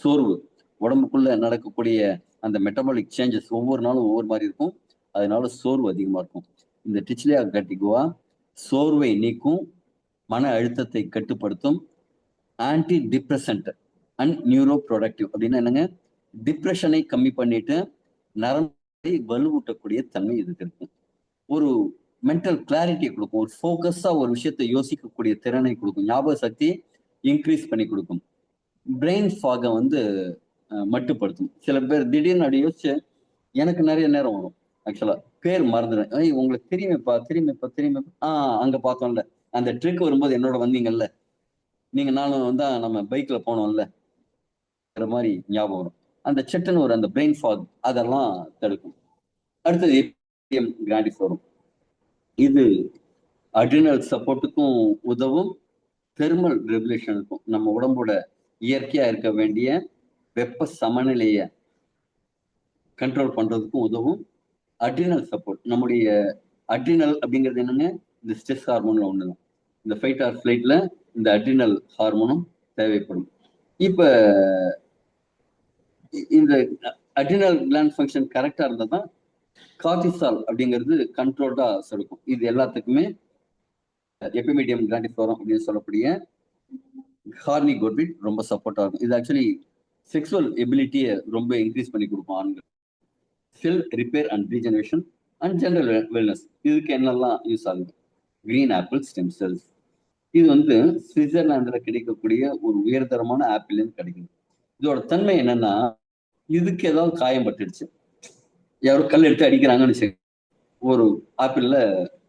சோர்வு, உடம்புக்குள்ள நடக்கக்கூடிய அந்த மெட்டபாலிக் சேஞ்சஸ் ஒவ்வொரு நாளும் ஒவ்வொரு மாதிரி இருக்கும். அதனால சோர்வு அதிகமா இருக்கும். இந்த டிச்லியா கட்டிகுவா சோர்வை நீக்கும், மன அழுத்தத்தை கட்டுப்படுத்தும், anti depressant and neuro productive அப்படின்னா என்னங்க? டிப்ரெஷனை கம்மி பண்ணிட்டு நரம்பை வலுவூட்டக்கூடிய தன்மை இதுக்கு இருக்கு. ஒரு மென்டல் கிளாரிட்டி கொடுக்கும். ஒரு ஃபோக்கஸா ஒரு விஷயத்தை யோசிக்கக்கூடிய திறனை கொடுக்கும். ஞாபக சக்தி இன்க்ரீஸ் பண்ணி கொடுக்கும். பிரெயின் ஃபாகை வந்து மட்டுப்படுத்தும். சில பேர் திடீர்னு அப்படி யோசிச்சு எனக்கு நிறைய நேரம் வரும். ஆக்சுவலா பேர் மறந்துடுறேன். உங்களுக்கு தெரியுமேப்பா. அங்க பார்த்தோம்ல அந்த ட்ரிக் வரும்போது என்னோட வந்தீங்கல்ல, நீங்க நானும் தான் நம்ம பைக்ல போனோம்ல மாதிரி ஞாபகம் வரும். அந்த சட்டுன்னு ஒரு அந்த பிரெயின் ஃபாக் அதெல்லாம் தடுக்கும். அடுத்தது ஏபிஎம் கிராண்டிஃபோரம். இது அட்ரினல் சப்போர்ட்டுக்கும் உதவும், தெர்மல் ரெகுலேஷனுக்கும் நம்ம உடம்போட இயற்கையா இருக்க வேண்டிய வெப்ப சமநிலையை கண்ட்ரோல் பண்றதுக்கும் உதவும். அட்ரினல் சப்போர்ட், நம்முடைய அட்ரினல் அப்படிங்கிறது என்னங்க? இந்த ஸ்ட்ரெஸ் ஹார்மோன்ல ஒண்ணுதான். இந்த ஃபைட் ஆர் ஃபிளைட்ல இந்த அட்ரினல் ஹார்மோனும் தேவைப்படும். இப்ப இந்த அட்ரினல் கிளாண்ட் ஃபங்க்ஷன் கரெக்டா இருந்தா தான் கார்டிசால் அப்படிங்கிறது கண்ட்ரோல்டா சுரக்கும். இது எல்லாத்துக்குமே எபிமீடியம் கிராண்டிஃபோரம் அப்படின்னு சொல்லக்கூடிய ஹார்னி கோட்விட் ரொம்ப சப்போர்ட் ஆகும். இது ஆக்சுவலி செக்ஸுவல் எபிலிட்டியை ரொம்ப இன்க்ரீஸ் பண்ணி கொடுக்கும் ஆண்கள். Cell repair and regeneration and general wellness. இதுக்கு என்னெல்லாம் யூஸ் ஆகுது? Green apple stem cells. இது வந்து சுவிட்சர்லாந்துல கிடைக்கக்கூடிய ஒரு உயர்தரமான ஆப்பிள் கிடைக்குது. இதோட தன்மை என்னன்னா, இதுக்கு ஏதாவது காயம் பட்டுடுச்சு, யாரோ கல் எடுத்து அடிக்கிறாங்கன்னு ஒரு ஆப்பிள்ல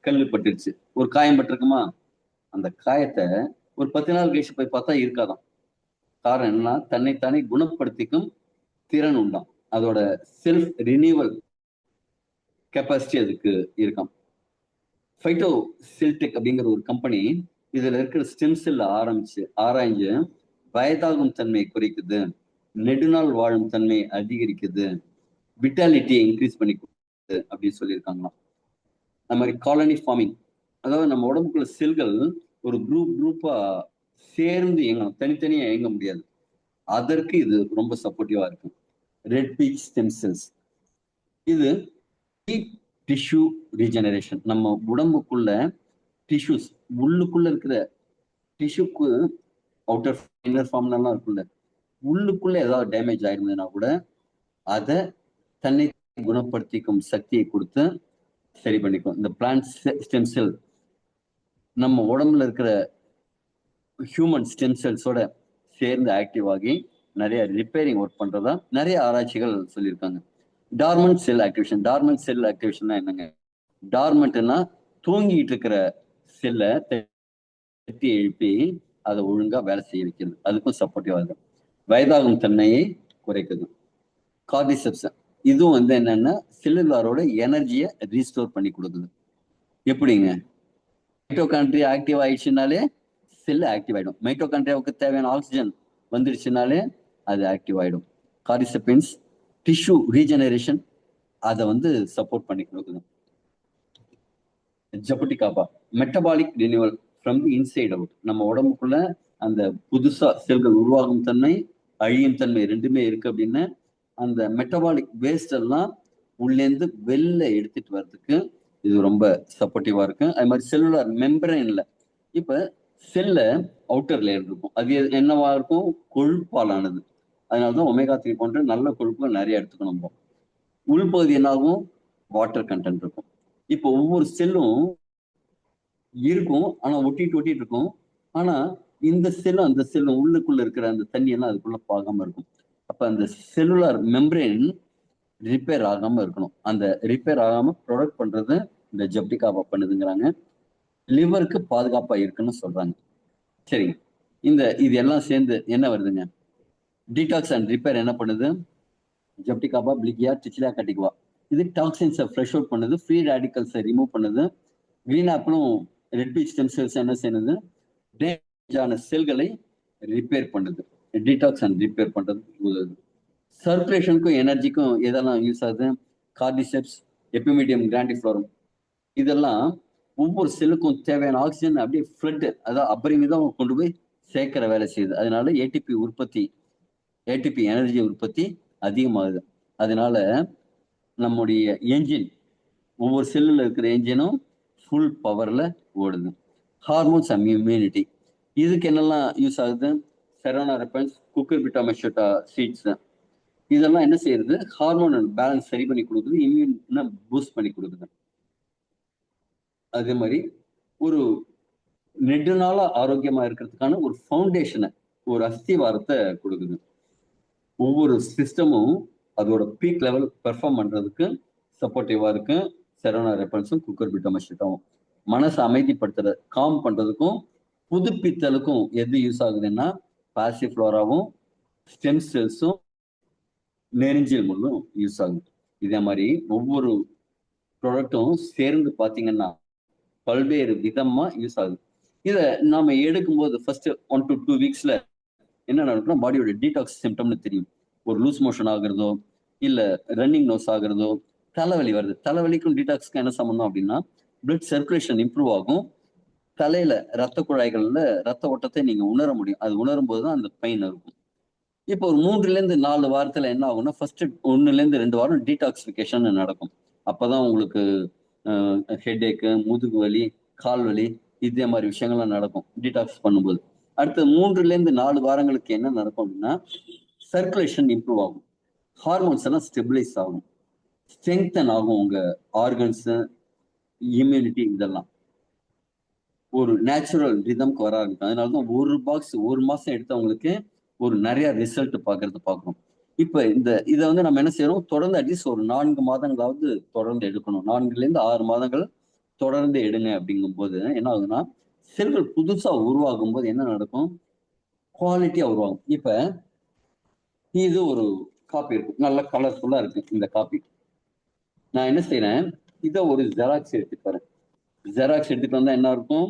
கல் பட்டுடுச்சு, ஒரு காயம் பட்டிருக்குமா, அந்த காயத்தை ஒரு 10 நாள் கழிச்சு போய் பார்த்தா இருக்காதான். காரணம் என்னன்னா தன்னைத்தானே குணப்படுத்திக்கும் திறன் உண்டாம். அதோட செல்ஃப் ரினியூவல் கெப்பாசிட்டி அதுக்கு இருக்காம். ஃபைட்டோ செல்டெக் அப்படிங்கிற ஒரு கம்பெனி இதுல இருக்கிற ஸ்டெம் செல்ல ஆராய்ஞ்சு வயதாகும் தன்மை குறைக்குது, நெடுநாள் வாழும் தன்மை அதிகரிக்குது, விட்டாலிட்டியை இன்க்ரீஸ் பண்ணி கொடுக்குது அப்படின்னு சொல்லியிருக்காங்களாம். அந்த மாதிரி காலனி ஃபார்மிங், அதாவது நம்ம உடம்புக்குள்ள செல்கள் ஒரு குரூப்பா சேர்ந்து இயங்கணும், தனித்தனியா இயங்க முடியாது. அதற்கு இது ரொம்ப சப்போர்ட்டிவா இருக்கு. ரெட் பீச் ஸ்டெம் செல்ஸ், இது டிஷ்யூ ரீஜெனரேஷன். நம்ம உடம்புக்குள்ள டிஷ்யூஸ், உள்ளுக்குள்ள இருக்கிற டிஷ்யூக்கு அவுட்டர் இன்னர் ஃபார்ம்லாம் இருக்குல்ல, உள்ளுக்குள்ள ஏதாவது டேமேஜ் ஆயிருந்ததுன்னா கூட அதை தன்னை குணப்படுத்திக்கும் சக்தியை கொடுத்து சரி பண்ணிக்கும். இந்த பிளான்ட் ஸ்டெம் செல் நம்ம உடம்புல இருக்கிற ஹியூமன் ஸ்டெம் செல்ஸோட சேர்ந்து ஆக்டிவ் ஆகி நிறைய ரிப்பேரிங் ஒர்க் பண்றதா நிறைய ஆராய்ச்சிகள் சொல்லியிருக்காங்க. டார்மண்ட் செல் ஆக்டிவேஷன். டார்மண்ட் செல் ஆக்டிவேஷன் என்னங்க? டார்மண்ட்னா தூங்கிட்டு இருக்கிற செல்லை தட்டி எழுப்பி அதை ஒழுங்கா வேலை செய்ய வைக்கிறது, அதுக்கும் சப்போர்ட்டிவா இருக்கும். வயதாகும் தன்மையை குறைக்குது. கார்டிசெப்ஸ், இதுவும் வந்து என்னன்னா செல்லுலாரோட எனர்ஜியை ரீஸ்டோர் பண்ணி கொடுக்குது. எப்படிங்க? மைட்டோகாண்ட்ரியா ஆக்டிவ் ஆயிடுச்சுனாலே செல் ஆக்டிவ் ஆயிடும். மைட்டோகாண்ட்ரியாவுக்கு தேவையான ஆக்சிஜன் வந்துடுச்சுனாலே அது ஆக்டிவ் ஆயிடும். கார்டிசெப்பின்ஸ் டிஷ்யூ ரீஜெனரேஷன் அதை வந்து சப்போர்ட் பண்ணி கொடுக்குது. Jabuticaba metabolic renewal from the inside out. நம்ம உடம்புக்குள்ள அந்த புதுசா செல்கள் உருவாகும் தன்மை அழியும் தன்மை ரெண்டுமே இருக்கு அப்படின்னு அந்த மெட்டபாலிக் வேஸ்ட் எல்லாம் உள்ளேந்து வெளில எடுத்துட்டு வர்றதுக்கு இது ரொம்ப சப்போர்ட்டிவா இருக்கு. அது மாதிரி செல்லுலார் மெம்பரைன்ல இப்ப செல்ல அவுட்டர் லேயர் இருக்கும், அது என்னவா இருக்கும்? கொழுப்பாலானது. அதனாலதான் ஒமேகா 3 போன்ற நல்ல கொழுப்புகள் நிறைய எடுத்துக்கணும். உள்பகுதி என்னாகும்? வாட்டர் கண்டென்ட் இருக்கும். இப்போ ஒவ்வொரு செல்லும் இருக்கும், ஆனா ஒட்டிட்டு இருக்கும். ஆனா இந்த செல்லும் அந்த செல்லும் உள்ளுக்குள்ள இருக்கிற அந்த தண்ணி எல்லாம் அதுக்குள்ள போகாம இருக்கும். அப்ப அந்த செல்லுலார் மெம்பரேன் ரிப்பேர் ஆகாம இருக்கணும். அந்த ரிப்பேர் ஆகாம ப்ரொடக்ட் பண்றது இந்த ஜப்டிகாபா பண்ணுதுங்கிறாங்க. லிவருக்கு பாதுகாப்பா இருக்குன்னு சொல்றாங்க. சரிங்க. இது எல்லாம் சேர்ந்து என்ன வருதுங்க? டீடாக்ஸ் அண்ட் ரிப்பேர் என்ன பண்ணுது? ஜெப்டிகாபா, பிளிக்கியா, டிச்சிலியா கட்டிக்குவா. இது டாக்ஸின்ஸை ஃப்ளஷ் அவுட் பண்ணுது, ஃப்ரீ ரேடிக்கல்ஸை ரிமூவ் பண்ணுது. கிரீன் ஆப்பிளும் ரெட் பீச் ஸ்டெம் செல்ஸ் என்ன செய்யுது? டேமேஜ் ஆன செல்களை ரிப்பேர் பண்ணுது. டீடாக்ஸ் அண்ட் ரிப்பேர் பண்றது உதவுது. சர்க்குலேஷனுக்கும் எனர்ஜிக்கும் எதெல்லாம் யூஸ் ஆகுது? கார்டிசெப்ஸ், எபிமீடியம் கிராண்டிஃப்ளோரம், இதெல்லாம் ஒவ்வொரு செல்லுக்கும் தேவையான ஆக்சிஜன் அப்படியே ஃப்ளட், அதாவது அபரிமிதம் கொண்டு போய் சேர்க்கிற வேலை செய்யுது. அதனால ஏடிபி எனர்ஜி உற்பத்தி அதிகமாகுது. அதனால நம்முடைய என்ஜின், ஒவ்வொரு செல்லுல இருக்கிற என்ஜினும் ஃபுல் பவர்ல ஓடுது. ஹார்மோன்ஸ் அண்ட் இம்யூனிட்டி, இதுக்கு என்னெல்லாம் யூஸ் ஆகுது? செரோனா ரெப்பன்ஸ், குக்கர் பிட்டாமெஷோட்டா சீட்ஸ், இதெல்லாம் என்ன செய்யறது? ஹார்மோன் பேலன்ஸ் சரி பண்ணி கொடுக்குது, இம்யூன் பூஸ்ட் பண்ணி கொடுக்குது. அதே மாதிரி ஒரு நெடுநாள ஆரோக்கியமா இருக்கிறதுக்கான ஒரு ஃபவுண்டேஷனை, ஒரு அஸ்திவாரத்தை கொடுக்குது. ஒவ்வொரு சிஸ்டமும் அதோட பீக் லெவல் பெர்ஃபார்ம் பண்றதுக்கு சப்போர்ட்டிவா இருக்கு செரோனா ரெப்பல்ஸும் குக்கர் பிட்டாமெஷோட்டாவும். மனசை அமைதிப்படுத்துற காம் பண்றதுக்கும் புதுப்பித்தலுக்கும் எது யூஸ் ஆகுதுன்னா பாசிஃப்ளோராவும் ஸ்டெம் செல்ஸும் நெரிஞ்சியல் முள்ளும் யூஸ் ஆகுது. இதே மாதிரி ஒவ்வொரு ப்ராடக்டும் சேர்ந்து பார்த்தீங்கன்னா பல்வேறு விதமா யூஸ் ஆகுது. இதை நாம எடுக்கும்போது ஃபர்ஸ்ட் 1 to 2 வீக்ஸ்ல என்ன நடக்கும்னா பாடியோட டீடாக்ஸ் சிம்டம்னு தெரியும். ஒரு லூஸ் மோஷன் ஆகுறதோ, இல்ல ரன்னிங் நோஸ் ஆகுறதோ, தலைவலி வருது. தலைவலிக்கும் டீடாக்ஸ்க்கு என்ன சம்பந்தம் அப்படின்னா பிளட் சர்க்குலேஷன் இம்ப்ரூவ் ஆகும். தலையில ரத்த குழாய்கள்ல ரத்த ஓட்டத்தை நீங்க உணர முடியும். அது உணரும் போதுதான் அந்த பெயின் இருக்கும். இப்போ ஒரு 3 to 4 வாரத்துல என்ன ஆகும்னா ஃபர்ஸ்ட் 1 to 2 வாரம் டீடாக்சிபிகேஷன் நடக்கும். அப்பதான் உங்களுக்கு ஹெட்ஏக்கு, முதுகு வலி, கால் வலி, இதே மாதிரி விஷயங்கள்லாம் நடக்கும் டீடாக்ஸ் பண்ணும்போது. அடுத்த 3 to 4 வாரங்களுக்கு என்ன நடக்கும் அப்படின்னா சர்க்குலேஷன் இம்ப்ரூவ் ஆகும், ஹார்மோன்ஸ் எல்லாம் ஸ்டெபிளைஸ் ஆகும், ஸ்ட்ரெங்தன் ஆகும் உங்க ஆர்கன்ஸ், இம்யூனிட்டி, இதெல்லாம் ஒரு நேச்சுரல் ரிதம்க்கு வர ஆரம்பிக்கும். அதனாலதான் ஒரு பாக்ஸ் 1 மாசம் எடுத்தவங்களுக்கு ஒரு நிறைய ரிசல்ட் பார்க்கணும். இப்ப இதை வந்து நம்ம என்ன செய்யறோம்? தொடர்ந்து அட்லீஸ்ட் ஒரு 4 மாதங்களாவது தொடர்ந்து எடுக்கணும். 4 to 6 மாதங்கள் தொடர்ந்து எடுங்க. அப்படிங்கும் போது என்ன ஆகுதுன்னா செல்கள் புதுசா உருவாகும் போது என்ன நடக்கும்? குவாலிட்டியா உருவாகும். இப்ப இது ஒரு காப்பி இருக்கு, நல்ல கலர்ஃபுல்லா இருக்கு. இந்த காப்பி நான் என்ன செய்யறேன்? இதை ஒரு ஜெராக்ஸ் எடுத்துட்டு வரேன். ஜெராக்ஸ் எடுத்துட்டு வந்தா என்ன இருக்கும்?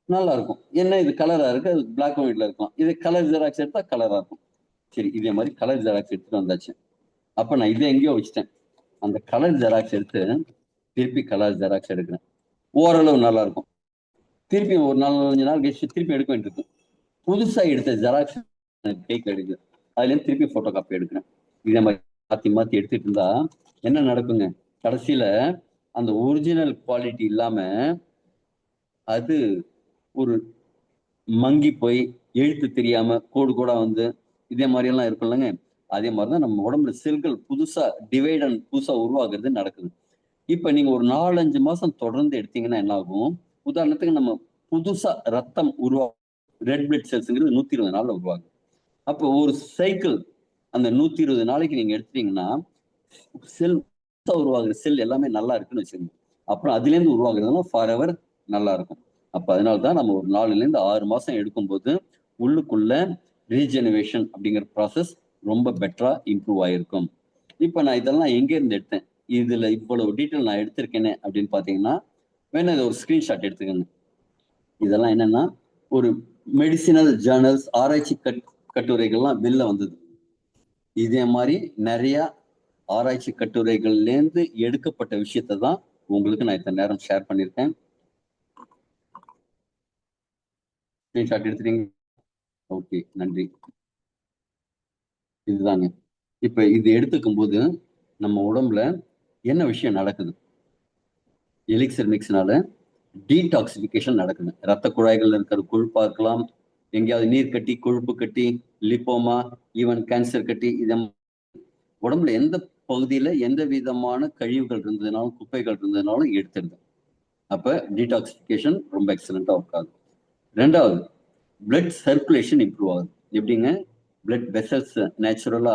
நல்லா இருக்கும். என்ன இது கலரா இருக்கு, அது பிளாக் அண்ட் ஒயிட்ல இருக்கலாம். இது கலர் ஜெராக்ஸ் எடுத்தா கலரா இருக்கும். சரி, இதே மாதிரி கலர் ஜெராக்ஸ் எடுத்துட்டு வந்தாச்சு. அப்ப நான் இதை எங்கேயோ வச்சுட்டேன். அந்த கலர் ஜெராக்ஸ் எடுத்து திருப்பி கலர் ஜெராக்ஸ் எடுக்கிறேன். ஓரளவு நல்லா இருக்கும். திருப்பி ஒரு 4-5 நாள் கழிச்சு திருப்பி எடுக்க வேண்டியிருக்கும். புதுசா எடுத்த ஜெராக்ஸ் கைக்கு எடுக்குது. அதுல இருந்து திருப்பி போட்டோ காப்பி எடுக்கிறேன். இதே மாதிரி மாத்தி எடுத்துட்டு இருந்தா என்ன நடக்குங்க? கடைசியில அந்த ஒரிஜினல் குவாலிட்டி இல்லாம அது ஒரு மங்கி போய் எழுத்து தெரியாம கோடு கூட வந்து இதே மாதிரி எல்லாம் இருக்கும் இல்லைங்க. அதே மாதிரிதான் நம்ம உடம்புல செல்கள் புதுசா உருவாக்குறது நடக்குது. இப்ப நீங்க ஒரு 4-5 மாசம் தொடர்ந்து எடுத்தீங்கன்னா என்ன ஆகும்? உதாரணத்துக்கு நம்ம புதுசா ரத்தம் ரெட் பிளட் செல்ஸ்ங்கிறது 120 நாள்ல உருவாகும். அப்போ ஒரு சைக்கிள் அந்த 120 நாளைக்கு நீங்க எடுத்தீங்கன்னா செல் உருவாகுற செல் எல்லாமே நல்லா இருக்குன்னு வச்சுக்கோங்க. அப்புறம் அதுல இருந்து உருவாகுறதுனா ஃபார் எவர் நல்லா இருக்கும். அப்ப அதனாலதான் நம்ம ஒரு 4 to 6 மாசம் எடுக்கும்போது உள்ளுக்குள்ள ரீஜெனரேஷன் அப்படிங்கிற ப்ராசஸ் ரொம்ப பெட்டரா இம்ப்ரூவ் ஆயிருக்கும். இப்ப நான் இதெல்லாம் எங்க இருந்து எடுத்தேன்? இதுல இவ்வளவு டீட்டெயில் நான் எடுத்திருக்கேனே அப்படின்னு பாத்தீங்கன்னா வேணா இதை ஒரு ஸ்கிரீன்ஷாட் எடுத்துக்கோங்க. இதெல்லாம் என்னன்னா ஒரு மெடிசினல் ஜேர்னல்ஸ், ஆராய்ச்சி கட்டுரைகள்லாம் வெளில வந்தது. இதே மாதிரி நிறைய ஆராய்ச்சி கட்டுரைகள்ல இருந்து எடுக்கப்பட்ட விஷயத்தை தான் உங்களுக்கு நான் இத்தனை நேரம் ஷேர் பண்ணியிருக்கேன். ஸ்கிரீன்ஷாட் எடுத்துட்டீங்க? ஓகே, நன்றி. இதுதாங்க. இப்ப இது எடுத்துக்கும் போது நம்ம உடம்புல என்ன விஷயம் நடக்குது? எலிக்சர் மிக்ஸ்னால டீடாக்சிபிகேஷன் நடக்குது. ரத்த குழாய்கள் இருக்கிற கொழுப்பா இருக்கலாம், எங்கேயாவது நீர் கட்டி, கொழுப்பு கட்டி, லிப்போமா, ஈவன் கேன்சர் கட்டி, உடம்புல எந்த பகுதியில எந்த விதமான கழிவுகள் இருந்ததுனாலும் குப்பைகள் இருந்ததுனாலும் எடுத்துருது. அப்ப டீடாக்சிபிகேஷன் ரொம்ப எக்ஸலண்டா ஒர்க் ஆகுது. 2வது, பிளட் சர்க்குலேஷன் இம்ப்ரூவ் ஆகுது. எப்படிங்க? பிளட் வெசல்ஸ் நேச்சுரலா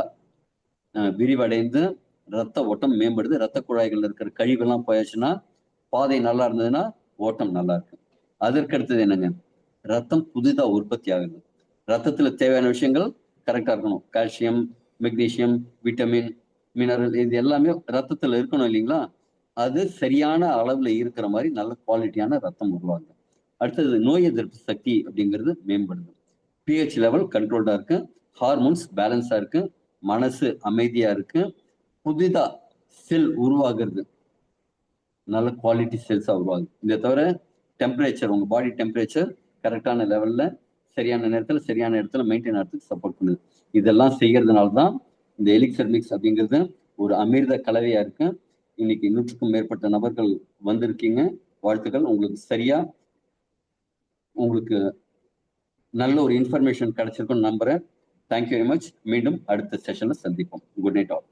விரிவடைந்து ரத்த ஓட்டம் மேம்படுது. ரத்த குழாய்கள் இருக்கிற கழிவெல்லாம் போயாச்சுன்னா பாதை நல்லா இருந்ததுன்னா ஓட்டம் நல்லா இருக்கு. அதற்கு அடுத்தது என்னங்க, ரத்தம் புதிதா உற்பத்தி ஆகுது. ரத்தத்துல தேவையான விஷயங்கள் கரெக்டா இருக்கணும். கால்சியம், மெக்னீசியம், விட்டமின், மினரல் இது எல்லாமே ரத்தத்துல இருக்கணும் இல்லைங்களா? அது சரியான அளவுல இருக்கிற மாதிரி நல்ல குவாலிட்டியான ரத்தம் உருவாகுது. அடுத்தது நோய் எதிர்ப்பு சக்தி அப்படிங்கிறது மேம்படுது. பிஹெச் லெவல் கண்ட்ரோல்டா இருக்கு. ஹார்மோன்ஸ் பேலன்ஸா இருக்கு. மனசு அமைதியா இருக்கு. புதிதா செல் உருவாகிறது. நல்ல குவாலிட்டி செல்ஸா உருவாகுது. இதை தவிர டெம்பரேச்சர், உங்க பாடி டெம்பரேச்சர் கரெக்டான லெவல்ல சரியான நேரத்துல சரியான இடத்துல மெயின்டைன் ஆகிறதுக்கு சப்போர்ட் பண்ணுது. இதெல்லாம் செய்யறதுனால தான் இந்த எலிக்சர் மிக்ஸ் அப்படிங்கிறது ஒரு அமிர்த கலவையா இருக்கு. இன்னைக்கு 100க்கும் மேற்பட்ட நபர்கள் வந்திருக்கீங்க. வாழ்த்துக்கள். உங்களுக்கு சரியா உங்களுக்கு நல்ல ஒரு இன்ஃபர்மேஷன் கிடைச்சிருக்கும்னு நம்புறேன். Thank you very much. மீண்டும் அடுத்த செஷன்ல சந்திப்போம். Good night all.